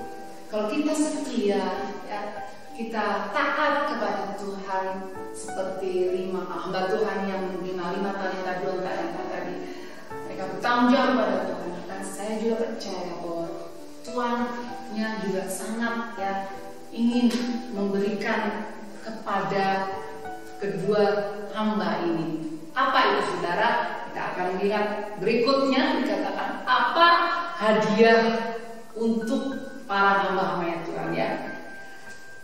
Kalau kita setia, ya, kita taat kepada Tuhan seperti 5 hamba Tuhan yang menerima 5 talenta 2 talenta tadi, mereka bertanggung jawab pada Tuhan. Dan saya juga percaya bahwa Tuhannya juga sangat ya ingin memberikan kepada kedua hamba ini. Apa itu saudara? Kita akan lihat berikutnya, dikatakan apa hadiah untuk para hamba-hamba Tuhan ya.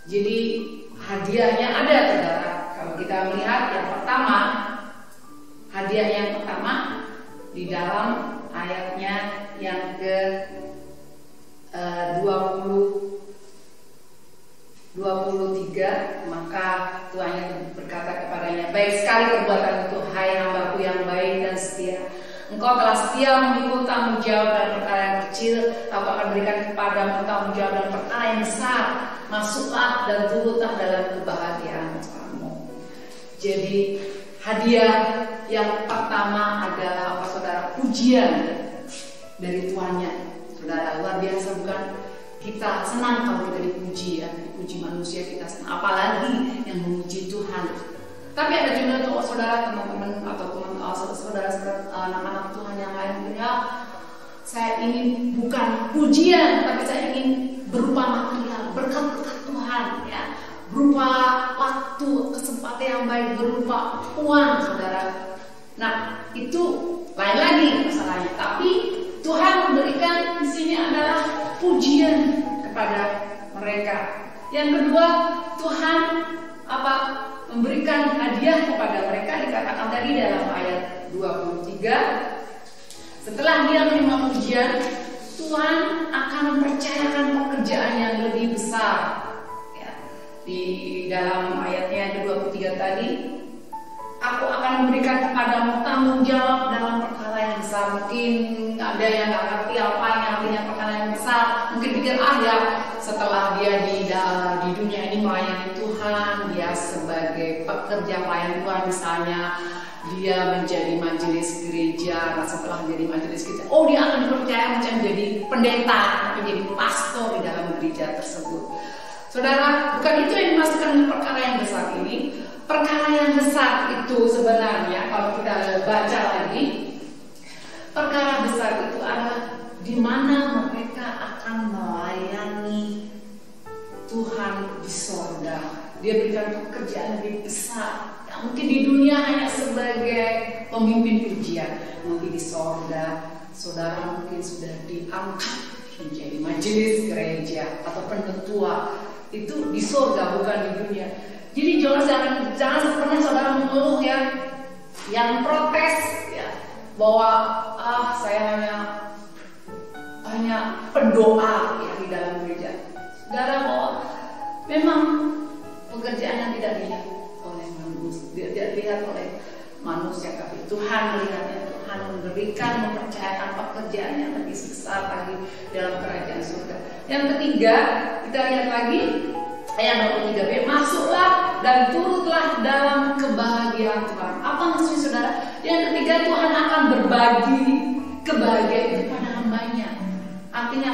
Jadi hadiahnya ada saudara. Kalau kita melihat yang pertama, hadiah yang pertama di dalam ayatnya yang ke 23, maka Tuhan berkata kepadanya, baik sekali perbuatan itu, hai hambaku yang baik dan setia. Engkau telah setia memikul tanggung jawab dan perkara yang kecil, aku akan berikan kepadamu tanggung jawab dan perkara yang besar. Masuklah dan turutlah dalam kebahagiaan-Mu. Jadi hadiah yang pertama adalah apa saudara? Pujian dari Tuhannya. Saudara, luar biasa bukan? Kita senang kalau kita dipuji ya, dipuji manusia kita senang, apalagi yang memuji Tuhan. Tapi ada juga untuk saudara, teman-teman atau saudara anak-anak Tuhan yang lain ya, saya ingin bukan pujian, tapi saya ingin berupa material, berkat-berkat Tuhan ya, berupa waktu, kesempatan yang baik, berupa uang saudara. Nah itu lain lagi masalahnya. Tapi Tuhan memberikan di sini adalah pujian kepada mereka. Yang kedua, Tuhan memberikan hadiah kepada mereka, dikatakan tadi dalam ayat 23. Setelah dia menerima pujian, Tuhan akan mempercayakan pekerjaan yang lebih besar. Ya, di dalam ayatnya yang 23 tadi, aku akan memberikan kepadamu tanggung jawab dalam perkara yang besar. Mungkin ada yang nggak ngerti apa yang artinya perkara yang besar. Mungkin pikir ya setelah dia di dunia ini melayani Tuhan, dia sebagai pekerja pelayan Tuhan misalnya, dia menjadi majelis gereja. Nah, setelah menjadi majelis gereja, dia akan dipercaya menjadi pendeta, menjadi pastor di dalam gereja tersebut. Saudara, bukan itu yang dimaksudkan dengan perkara yang besar ini. Perkara yang besar itu sebenarnya kalau kita baca lagi, perkara besar itu adalah di mana mereka akan melayani Tuhan di sorga. Dia berikan pekerjaan lebih besar. mungkin di dunia hanya sebagai pemimpin pujian. Nanti di sorga saudara mungkin sudah diangkat menjadi majelis gereja atau pentetua. Itu di sorga, bukan di dunia. Jadi jangan pernah saudara mengeluh ya, yang protes ya, bahwa saya hanya pendoa ya di dalam gereja. Saudara, bahwa memang pekerjaan yang tidak dilihat oleh manusia, tidak dilihat oleh manusia, tapi Tuhan melihatnya. Tuhan memberikan, mempercayakan pekerjaan yang lebih besar lagi dalam kerajaan surga. Yang ketiga, kita lihat lagi ayat 23b, masuklah dan turutlah dalam kebahagiaan Tuhan. Apa maksudnya saudara? Yang ketiga, Tuhan akan berbagi kebahagiaan itu pada hambanya. Artinya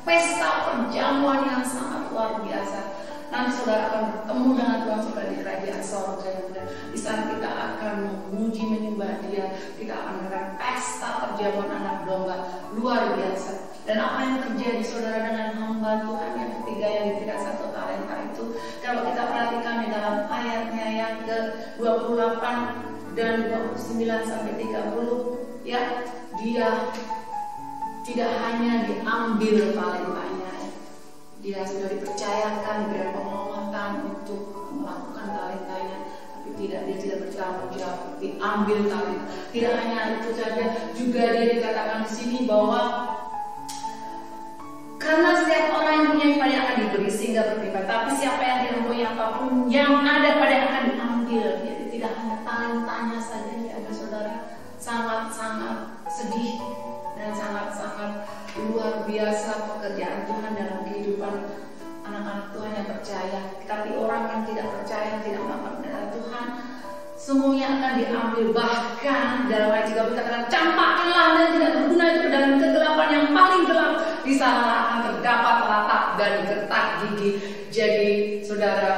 pesta perjamuan yang sangat luar biasa. Nanti saudara akan bertemu dengan Tuhan saudara di kerajaan sorga. Di sana kita akan memuji menyembah Dia. Kita akan melakukan pesta perjamuan anak domba luar biasa. Dan apa yang terjadi saudara dengan hamba Tuhan yang ketiga yang diberikan 1 talenta itu, kalau kita perhatikan di dalam ayatnya yang ke-28 dan 29 sampai 30, ya, dia tidak hanya diambil talentanya, dia sudah dipercayakan, diberi penguatan untuk melakukan talentanya, tapi dia tidak bertanggung jawab, diambil talenta. Tidak hanya itu saja, juga dia dikatakan di sini bahwa karena setiap orang yang punya pada akan diberi sehingga berlipat, tapi siapa yang tidak punya apapun yang ada pada akan diambil. Jadi tidak hanya talentanya saja, ya saudara, sangat-sangat sedih dan sangat-sangat luar biasa pekerjaan Tuhan dalam kehidupan anak-anak Tuhan yang percaya. Tapi orang yang tidak percaya, yang tidak melakukan Tuhan, semuanya akan diambil. Bahkan dalam ayat 30 katakan, campakkanlah dan tidak berguna itu dalam kegelapan yang paling gelap, di sana akan terdapat latak dan gertak gigi. Jadi saudara,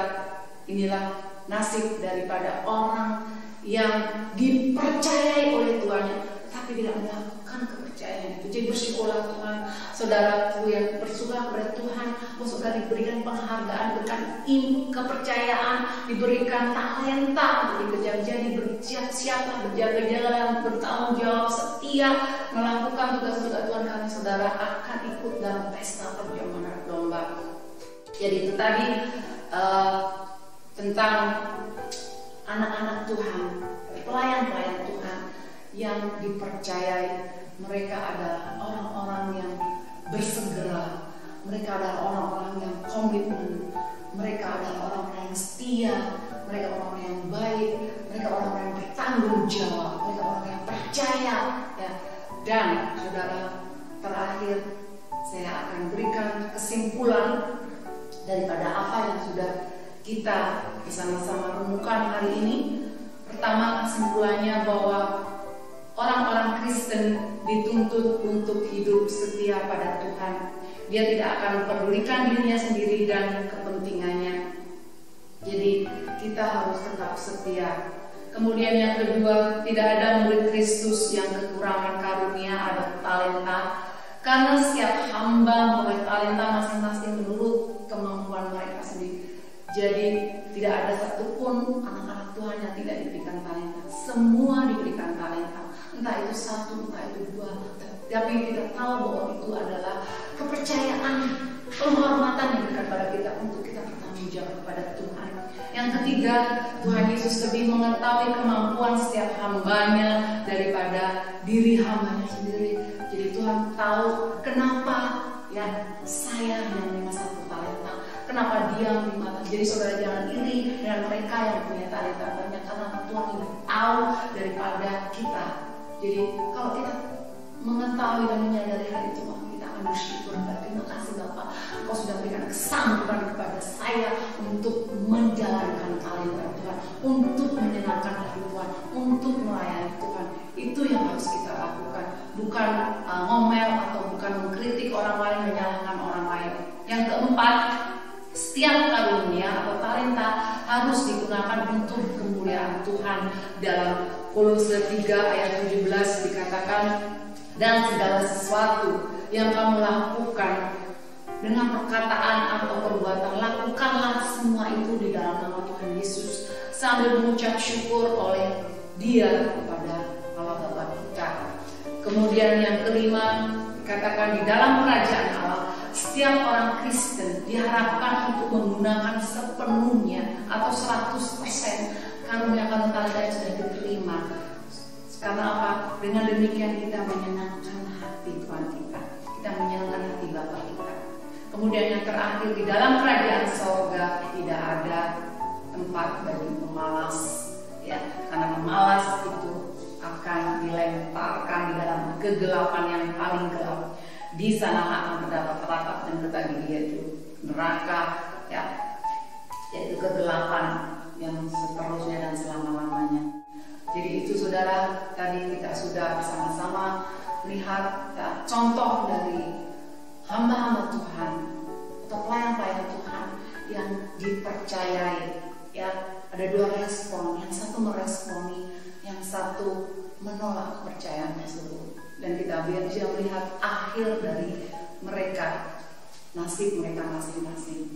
inilah nasib daripada orang yang dipercayai oleh Tuhannya tapi tidak melakukan kepercayaan itu. Jadi bersyukurlah Tuhan, saudaraku yang bersyukur kepada Tuhan, maksudnya diberikan penghargaan, diberikan kepercayaan, diberikan talenta untuk bekerja. Jadi bersiap-siaplah, berjaga-jaga, bertanggung jawab, setia melakukan tugas-tugas Tuhan, karena saudara akan ikut dalam pesta perjamuan anak domba. Jadi itu tadi tentang anak-anak Tuhan, pelayan-pelayan Tuhan yang dipercayai. Mereka adalah orang-orang yang bersegera, mereka adalah orang-orang yang komitmen, mereka adalah orang-orang yang setia, mereka orang-orang yang baik, mereka orang-orang yang bertanggung jawab, mereka orang-orang yang percaya, ya. Dan saudara, terakhir saya akan berikan kesimpulan daripada apa yang sudah kita bersama-sama renungkan hari ini. Pertama, kesimpulannya bahwa orang-orang Kristen dituntut untuk hidup setia pada Tuhan. Dia tidak akan mempedulikan dirinya sendiri dan kepentingannya. Jadi kita harus tetap setia. Kemudian yang kedua, tidak ada murid Kristus yang kekurangan karunia atau talenta, karena setiap hamba mempunyai talenta masing-masing menurut kemampuan mereka sendiri. Jadi tidak ada satupun anak-anak Tuhan yang tidak diberikan talenta. Semua diberikan talenta, entah itu satu, entah itu dua. Tapi kita tahu bahwa itu adalah kepercayaan, penghormatan yang diberikan pada kita untuk kita bertanggung jawab kepada Tuhan. Yang ketiga, Tuhan Yesus lebih mengetahui kemampuan setiap hambanya daripada diri hambanya sendiri. Jadi Tuhan tahu kenapa ya saya yang menerima 1 talenta, kenapa dia menerima. Jadi saudara jangan iri dengan mereka yang punya talenta banyak, karena Tuhan lebih tahu daripada kita. Jadi kalau kita mengetahui dan menyadari hal itu, maka kita akan bersyukur. Terima kasih Bapak, Engkau sudah berikan kesanggupan kepada saya untuk menjalankan talenta Tuhan, untuk menyenangkan hati Tuhan, untuk melayani Tuhan. Itu yang harus kita lakukan, bukan ngomel atau bukan mengkritik orang lain, menyalahkan orang lain. Yang keempat, setiap karunia atau talenta harus digunakan untuk kemuliaan Tuhan. Dalam Kolose 3 ayat 17 dikatakan, dan segala sesuatu yang kamu lakukan dengan perkataan atau perbuatan, lakukanlah semua itu di dalam nama Tuhan Yesus, sambil mengucap syukur oleh Dia kepada Allah Bapa kita. Kemudian yang kelima, katakan di dalam kerajaan Allah setiap orang Kristen diharapkan untuk menggunakan sepenuhnya atau 100% karunia-karunia talenta yang sudah diterima. Karena apa? Dengan demikian kita menyenangkan hati Tuhan kita. Kita menyenangkan hati Bapa kita. Kemudian yang terakhir, di dalam kerajaan sorga tidak ada tempat bagi pemalas, ya, karena pemalas itu akan dilemparkan di dalam kegelapan yang paling gelap. Di sana akan terdapat ratap dan getah, yaitu neraka, ya, yaitu kegelapan yang seterusnya dan selama-lamanya. Jadi itu saudara, tadi kita sudah bersama-sama lihat ya, contoh dari hamba-hamba Tuhan atau pelayan-pelayan Tuhan yang dipercayai. Ya, ada dua respon, yang satu meresponi, yang satu menolak kepercayaan tersebut. Dan kita bisa melihat akhir dari mereka, nasib mereka masing-masing.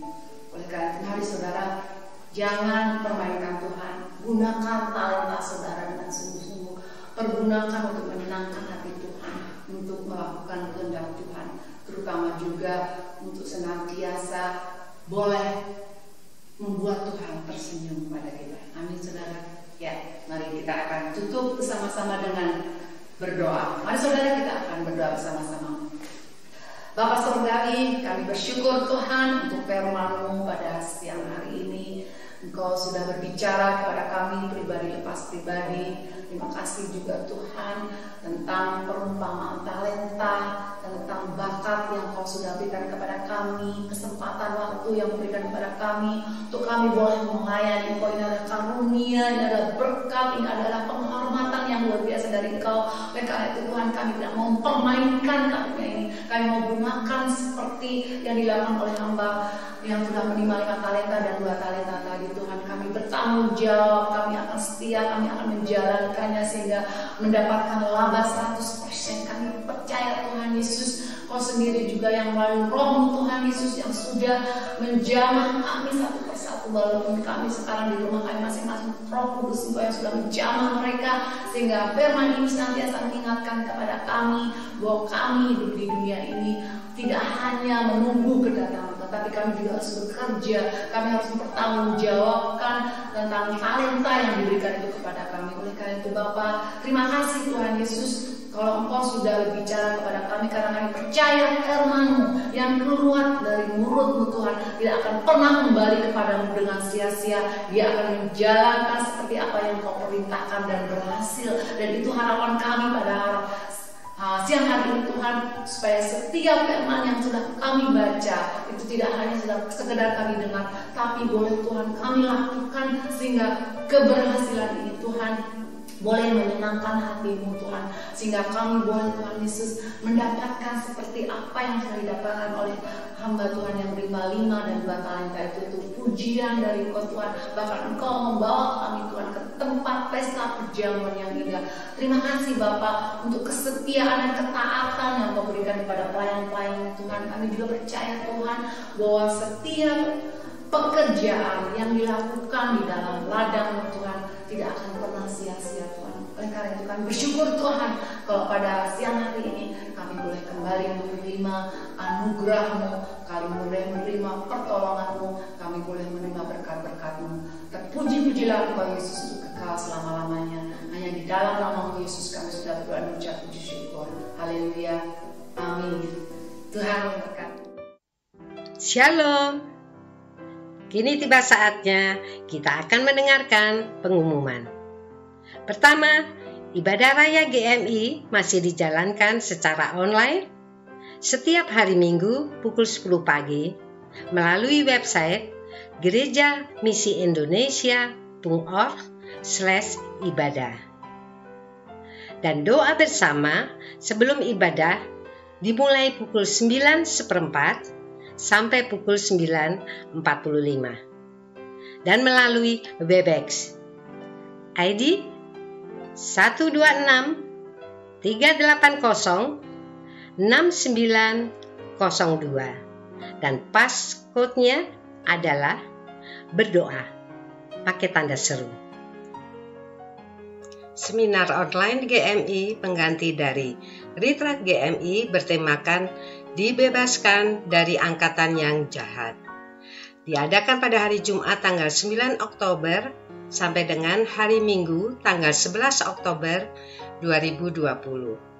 Oleh karena itu, mari saudara, jangan permainkan Tuhan. Gunakan talenta saudara dengan sungguh-sungguh. Pergunakan untuk menyenangkan hati Tuhan, untuk melakukan kehendak Tuhan, terutama juga untuk senantiasa boleh membuat Tuhan tersenyum pada kita. Amin saudara. Ya, mari kita akan tutup bersama-sama dengan berdoa. Mari saudara, kita akan berdoa bersama-sama. Bapa Surgawi, kami bersyukur Tuhan untuk firman-Mu pada siang hari ini. Engkau sudah berbicara kepada kami pribadi lepas pribadi. Terima kasih juga Tuhan tentang perumpamaan talenta, tentang bakat yang Kau sudah berikan kepada kami, kesempatan waktu yang berikan kepada kami untuk kami boleh melayani Engkau. Ini adalah karunia, ini adalah berkat, ini adalah penghormatan yang luar biasa dari Engkau. Oleh karena itu Tuhan, kami tidak mau mempermainkan karunia ini. Kami mau gunakan seperti yang dilakukan oleh hamba yang sudah menerima 5 talenta dan 2 talenta tadi. Tuhan, kami bertanggung jawab, kami akan setia, kami akan menjalankannya sehingga mendapatkan laba 100%. Kami percaya Tuhan Yesus, Kau sendiri juga yang melalui Roh Tuhan Yesus yang sudah menjamah kami satu persatu, walaupun kami sekarang di rumah kami masing-masing. Roh Kudus Engkau yang sudah menjamah mereka sehingga firman ini senantiasa mengingatkan kepada kami bahwa kami hidup di dunia ini tidak hanya menunggu kedatangan, tetapi kami juga harus bekerja. Kami harus mempertanggungjawabkan tentang talenta yang diberikan itu kepada kami. Oleh karena itu Bapa, terima kasih Tuhan Yesus, kalau Engkau sudah berbicara kepada kami, karena kami percaya firman-Mu yang keluar dari mulut-Mu Tuhan tidak akan pernah kembali kepadamu dengan sia-sia. Dia akan menjalankan seperti apa yang Kau perintahkan dan berhasil. Dan itu harapan kami pada siang hari ini Tuhan, supaya setiap firman yang sudah kami baca itu tidak hanya sudah sekedar kami dengar, tapi boleh Tuhan kami lakukan sehingga keberhasilan ini Tuhan boleh menyenangkan hati-Mu Tuhan, sehingga kami boleh Tuhan Yesus mendapatkan seperti apa yang sudah didapatkan oleh hamba Tuhan yang menerima 5 dan 2 talenta itu pujian dari Engkau Tuhan. Bahkan Engkau membawa kami Tuhan ke tempat pesta perjamuan yang indah. Terima kasih Bapa untuk kesetiaan dan ketaatan yang Kau berikan kepada pelayan-pelayan Tuhan. Kami juga percaya Tuhan bahwa setiap pekerjaan yang dilakukan di dalam ladang Tuhan tidak akan pernah sia-sia Tuhan. Oleh karena itu kami bersyukur Tuhan kalau pada siang hari ini kami boleh kembali menerima anugerah-Mu, kami boleh menerima pertolongan-Mu, kami boleh menerima berkat-berkat-Mu. Terpuji-pujilah Engkau Yesus untuk kekal selama-lamanya. Hanya di dalam nama-Mu Yesus kami sudah berdoa dan ucap puji syukur. Haleluya. Amin. Tuhan memberkati. Shalom. Kini tiba saatnya kita akan mendengarkan pengumuman. Pertama, ibadah raya GMI masih dijalankan secara online setiap hari Minggu pukul 10 pagi melalui website gerejamissiindonesia.org/ibadah. Dan doa bersama sebelum ibadah dimulai pukul 9:15 sampai pukul 9:45 dan melalui Webex ID 126-380-6902 dan passcode-nya adalah berdoa. pakai tanda seru. Seminar online GMI pengganti dari Retreat GMI bertemakan Dibebaskan dari Angkatan yang Jahat. Diadakan pada hari Jumat tanggal 9 Oktober sampai dengan hari Minggu tanggal 11 Oktober 2020.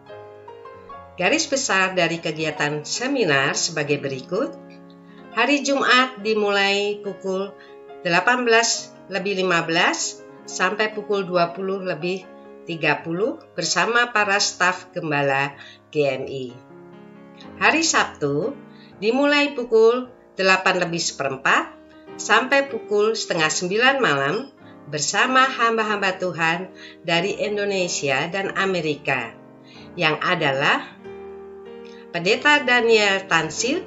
Garis besar dari kegiatan seminar sebagai berikut. Hari Jumat dimulai pukul 18:15 sampai pukul 20:30 bersama para staf gembala GMI. Hari Sabtu dimulai pukul 8:15 sampai pukul 8:30 malam bersama hamba-hamba Tuhan dari Indonesia dan Amerika yang adalah Pendeta Daniel Tansil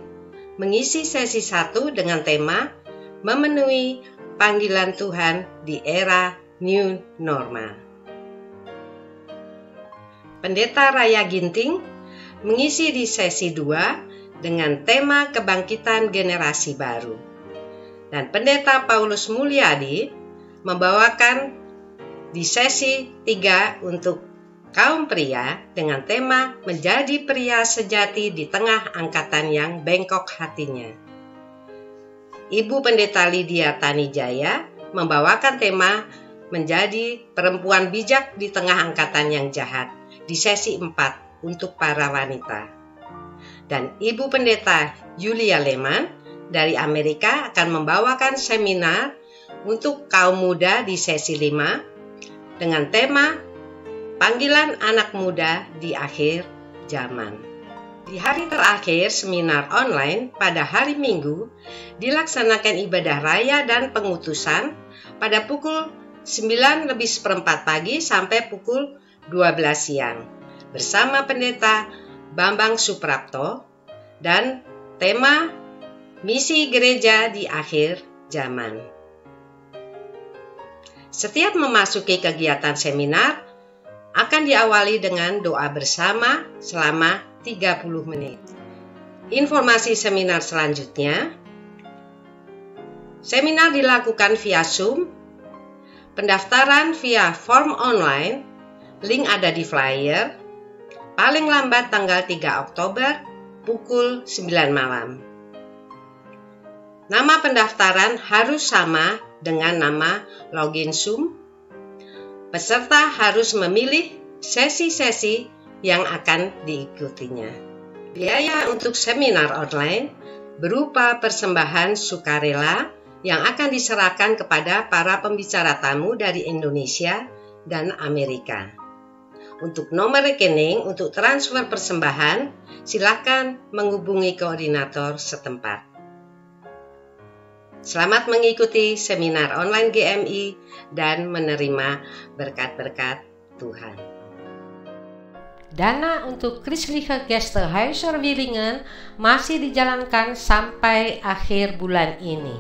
mengisi sesi 1 dengan tema Memenuhi Panggilan Tuhan di Era New Normal. Pendeta Raya Ginting mengisi di sesi 2 dengan tema Kebangkitan Generasi Baru. Dan Pendeta Paulus Mulyadi membawakan di sesi 3 untuk kaum pria dengan tema Menjadi Pria Sejati di Tengah Angkatan yang Bengkok Hatinya. Ibu Pendeta Lydia Tanijaya membawakan tema Menjadi Perempuan Bijak di Tengah Angkatan yang Jahat di sesi 4 untuk para wanita. Dan Ibu Pendeta Julia Lehman dari Amerika akan membawakan seminar untuk kaum muda di sesi 5 dengan tema Panggilan Anak Muda di Akhir Zaman. Di hari terakhir seminar online pada hari Minggu dilaksanakan ibadah raya dan pengutusan pada pukul 9:15 pagi sampai pukul 12 siang bersama Pendeta Bambang Suprapto dan tema Misi Gereja di Akhir Zaman. Setiap memasuki kegiatan seminar akan diawali dengan doa bersama selama 30 menit. Informasi seminar selanjutnya. Seminar dilakukan via Zoom, pendaftaran via form online, link ada di flyer, paling lambat tanggal 3 Oktober pukul 9 malam. Nama pendaftaran harus sama dengan nama login Zoom. Peserta harus memilih sesi-sesi yang akan diikutinya. Biaya untuk seminar online berupa persembahan sukarela yang akan diserahkan kepada para pembicara tamu dari Indonesia dan Amerika. Untuk nomor rekening untuk transfer persembahan, silakan menghubungi koordinator setempat. Selamat mengikuti seminar online GMI dan menerima berkat-berkat Tuhan. Dana untuk Christliche Gästehaus Willingen masih dijalankan sampai akhir bulan ini.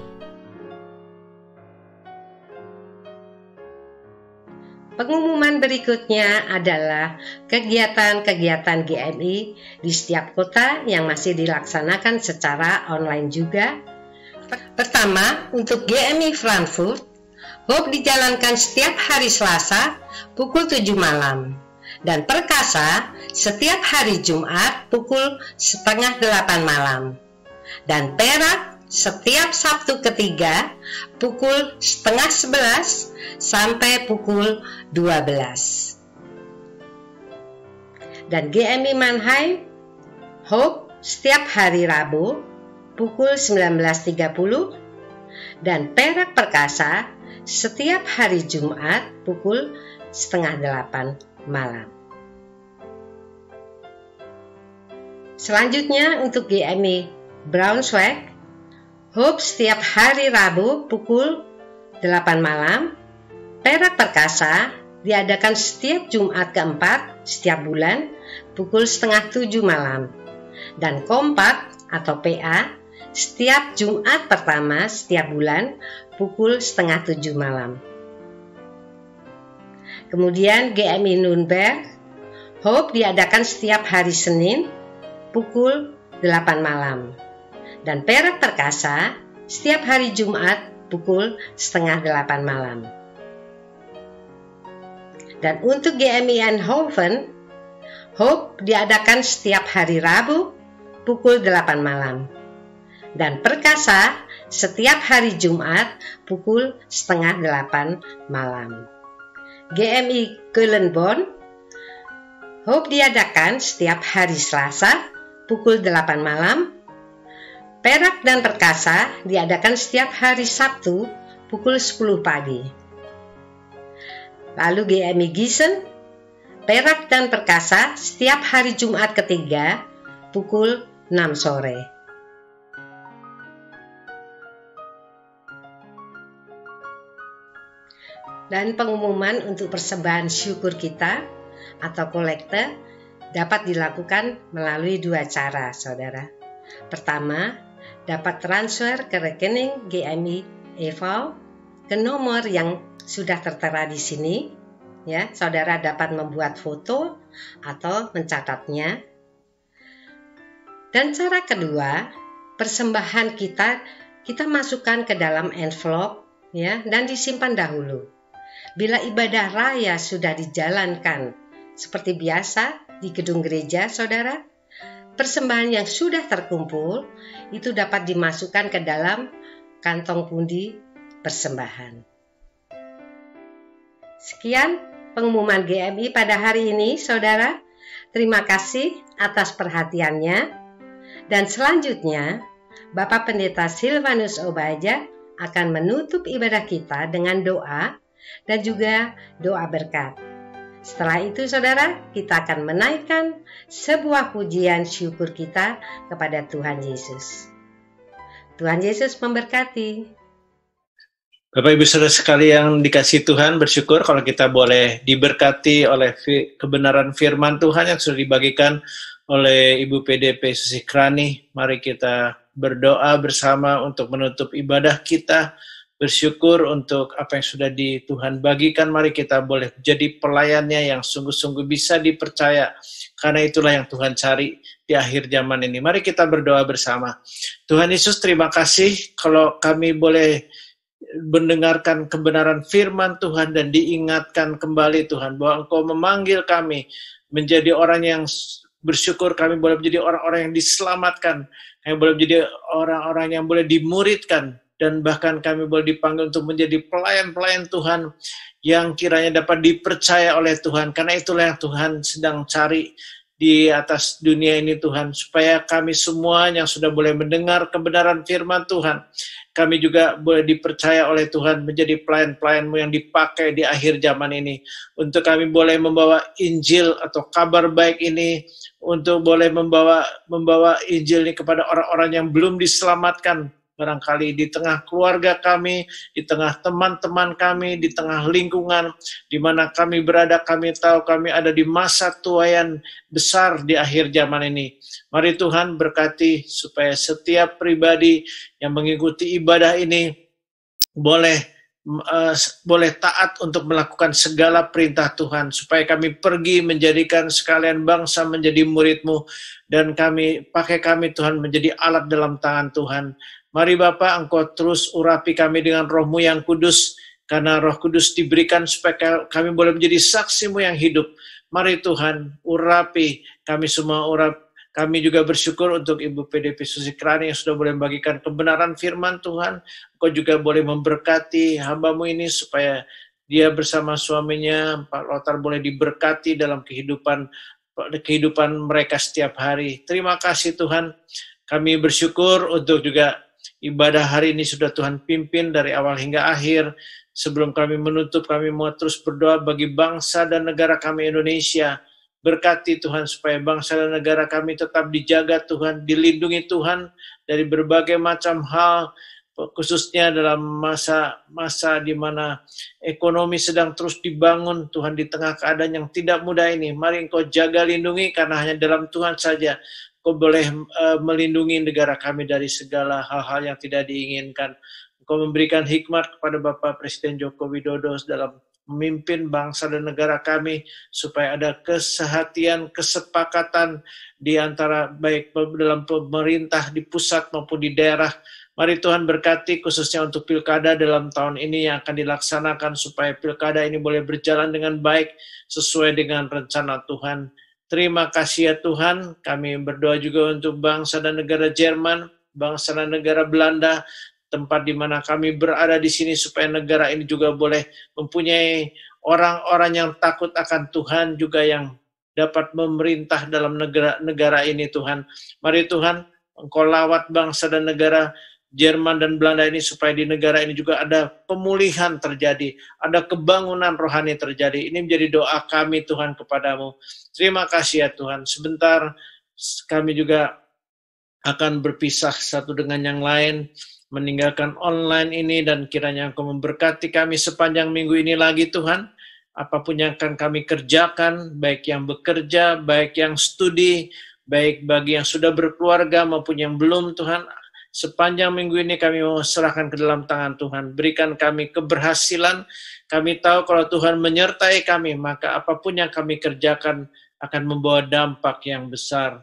Pengumuman berikutnya adalah kegiatan-kegiatan GMI di setiap kota yang masih dilaksanakan secara online juga. Pertama, untuk GMI Frankfurt, Hope dijalankan setiap hari Selasa pukul 7 malam dan Perkasa setiap hari Jumat pukul 7:30 malam dan Perak setiap Sabtu ketiga pukul 10:30 sampai pukul 12. Dan GMI Mannheim, Hope setiap hari Rabu pukul 19:30 dan Perak Perkasa setiap hari Jumat pukul 7:30 malam. Selanjutnya untuk GMI Braunschweig, Hope setiap hari Rabu pukul 8 malam, Perak Perkasa diadakan setiap Jumat keempat setiap bulan pukul 6:30 malam dan Kompak atau PA setiap Jumat pertama setiap bulan pukul 6:30 malam. Kemudian GMI Nürnberg, Hope diadakan setiap hari Senin pukul 8 malam. Dan Perak Perkasa setiap hari Jumat pukul 7:30 malam. Dan untuk GMI Eindhoven, Hope diadakan setiap hari Rabu pukul 8 malam. Dan Perkasa setiap hari Jumat pukul 7:30 malam. GMI Keulen-Bonn, Hope diadakan setiap hari Selasa pukul 8 malam. Perak dan Perkasa diadakan setiap hari Sabtu pukul 10 pagi. Lalu GMI Gießen, Perak dan Perkasa setiap hari Jumat ketiga pukul 6 sore. Dan pengumuman untuk persembahan syukur kita atau kolekte dapat dilakukan melalui 2 cara, saudara. Pertama, dapat transfer ke rekening GMI EVO ke nomor yang sudah tertera di sini. Ya, saudara dapat membuat foto atau mencatatnya. Dan cara kedua, persembahan kita masukkan ke dalam envelope, ya, dan disimpan dahulu. Bila ibadah raya sudah dijalankan seperti biasa di gedung gereja, saudara, persembahan yang sudah terkumpul itu dapat dimasukkan ke dalam kantong pundi persembahan. Sekian pengumuman GMI pada hari ini, saudara. Terima kasih atas perhatiannya. Dan selanjutnya, Bapak Pendeta Silvanus Obaja akan menutup ibadah kita dengan doa dan juga doa berkat. Setelah itu, saudara, kita akan menaikkan sebuah pujian syukur kita kepada Tuhan Yesus. Tuhan Yesus memberkati. Bapak Ibu Saudara sekalian dikasih Tuhan, bersyukur kalau kita boleh diberkati oleh kebenaran firman Tuhan yang sudah dibagikan oleh Ibu PDP Susi Krani. Mari kita berdoa bersama untuk menutup ibadah kita, bersyukur untuk apa yang sudah Tuhan bagikan. Mari kita boleh jadi pelayannya yang sungguh-sungguh bisa dipercaya, karena itulah yang Tuhan cari di akhir zaman ini. Mari kita berdoa bersama. Tuhan Yesus, terima kasih kalau kami boleh mendengarkan kebenaran firman Tuhan dan diingatkan kembali Tuhan bahwa Engkau memanggil kami menjadi orang yang bersyukur, kami boleh menjadi orang-orang yang diselamatkan, kami boleh menjadi orang-orang yang boleh dimuridkan, dan bahkan kami boleh dipanggil untuk menjadi pelayan-pelayan Tuhan yang kiranya dapat dipercaya oleh Tuhan, karena itulah yang Tuhan sedang cari di atas dunia ini Tuhan, supaya kami semua yang sudah boleh mendengar kebenaran firman Tuhan, kami juga boleh dipercaya oleh Tuhan menjadi pelayan-pelayan-Mu yang dipakai di akhir zaman ini, untuk kami boleh membawa Injil atau kabar baik ini, untuk boleh membawa Injil ini kepada orang-orang yang belum diselamatkan, barangkali di tengah keluarga kami, di tengah teman-teman kami, di tengah lingkungan di mana kami berada. Kami tahu kami ada di masa tuaian besar di akhir zaman ini. Mari Tuhan berkati supaya setiap pribadi yang mengikuti ibadah ini boleh taat untuk melakukan segala perintah Tuhan, supaya kami pergi menjadikan sekalian bangsa menjadi murid-Mu, dan pakai kami Tuhan menjadi alat dalam tangan Tuhan. Mari Bapa, Engkau terus urapi kami dengan Roh-Mu yang kudus, karena Roh Kudus diberikan supaya kami boleh menjadi saksi-Mu yang hidup. Mari Tuhan, urapi kami semua, kami juga bersyukur untuk Ibu PDP Susi Krani yang sudah boleh membagikan kebenaran firman Tuhan. Engkau juga boleh memberkati hamba-Mu ini supaya dia bersama suaminya, Pak Lothar, boleh diberkati dalam kehidupan mereka setiap hari. Terima kasih Tuhan. Kami bersyukur untuk juga ibadah hari ini sudah Tuhan pimpin dari awal hingga akhir. Sebelum kami menutup, kami mau terus berdoa bagi bangsa dan negara kami Indonesia. Berkati Tuhan supaya bangsa dan negara kami tetap dijaga Tuhan, dilindungi Tuhan dari berbagai macam hal, khususnya dalam masa di mana ekonomi sedang terus dibangun Tuhan, di tengah keadaan yang tidak mudah ini. Mari Engkau jaga, lindungi, karena hanya dalam Tuhan saja Engkau boleh melindungi negara kami dari segala hal-hal yang tidak diinginkan. Engkau memberikan hikmat kepada Bapak Presiden Joko Widodo dalam memimpin bangsa dan negara kami, supaya ada kesehatian, kesepakatan di antara baik dalam pemerintah di pusat maupun di daerah, Mari Tuhan berkati khususnya untuk pilkada dalam tahun ini yang akan dilaksanakan supaya pilkada ini boleh berjalan dengan baik sesuai dengan rencana Tuhan. Terima kasih ya Tuhan, kami berdoa juga untuk bangsa dan negara Jerman, bangsa dan negara Belanda, tempat di mana kami berada di sini supaya negara ini juga boleh mempunyai orang-orang yang takut akan Tuhan juga yang dapat memerintah dalam negara ini Tuhan. Mari Tuhan, Engkau lawat bangsa dan negara Jerman dan Belanda ini supaya di negara ini juga ada pemulihan terjadi, ada kebangunan rohani terjadi. Ini menjadi doa kami Tuhan kepadamu. Terima kasih ya Tuhan. Sebentar kami juga akan berpisah satu dengan yang lain, meninggalkan online ini dan kiranya Engkau memberkati kami sepanjang minggu ini lagi Tuhan. Apapun yang akan kami kerjakan, baik yang bekerja, baik yang studi, baik bagi yang sudah berkeluarga maupun yang belum Tuhan, sepanjang minggu ini kami mau serahkan ke dalam tangan Tuhan. Berikan kami keberhasilan. Kami tahu kalau Tuhan menyertai kami, maka apapun yang kami kerjakan akan membawa dampak yang besar.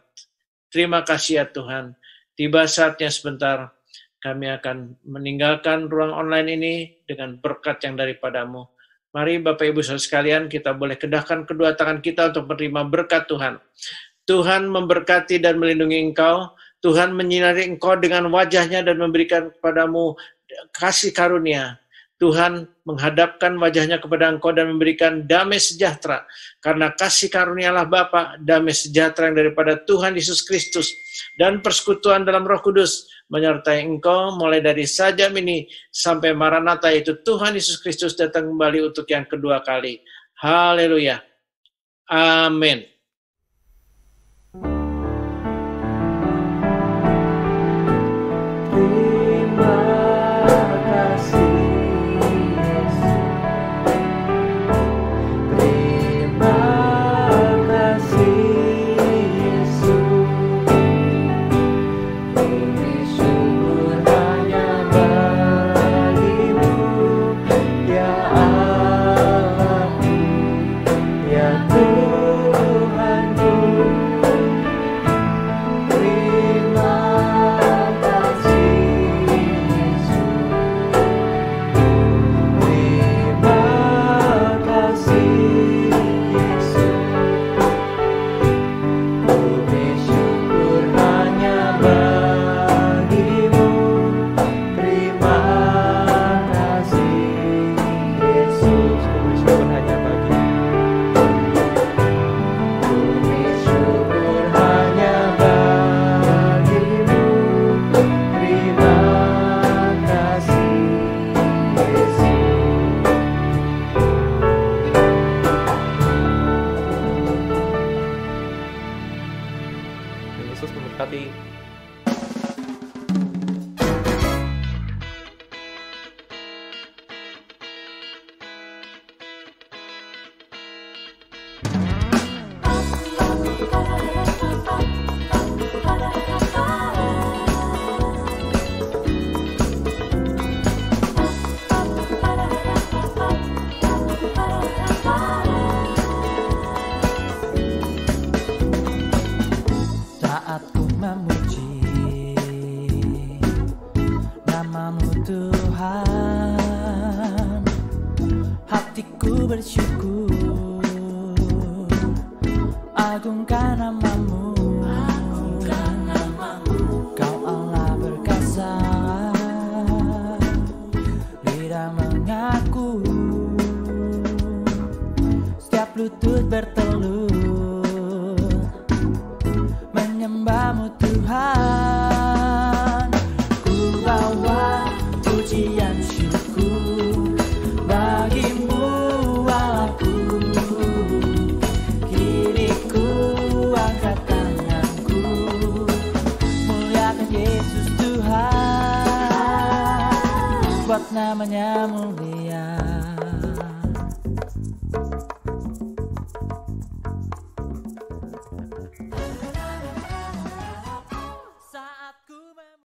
Terima kasih ya Tuhan. Tiba saatnya sebentar, kami akan meninggalkan ruang online ini dengan berkat yang daripadamu. Mari Bapak Ibu Saudara sekalian, kita boleh kedahkan kedua tangan kita untuk menerima berkat Tuhan. Tuhan memberkati dan melindungi engkau. Tuhan menyinari engkau dengan wajahnya dan memberikan kepadamu kasih karunia. Tuhan menghadapkan wajahnya kepada engkau dan memberikan damai sejahtera. Karena kasih karunialah Bapa, damai sejahtera yang daripada Tuhan Yesus Kristus dan persekutuan dalam Roh Kudus menyertai engkau mulai dari sajam ini sampai Maranatha, yaitu Tuhan Yesus Kristus datang kembali untuk yang kedua kali. Haleluya. Amin. Namanya mulia.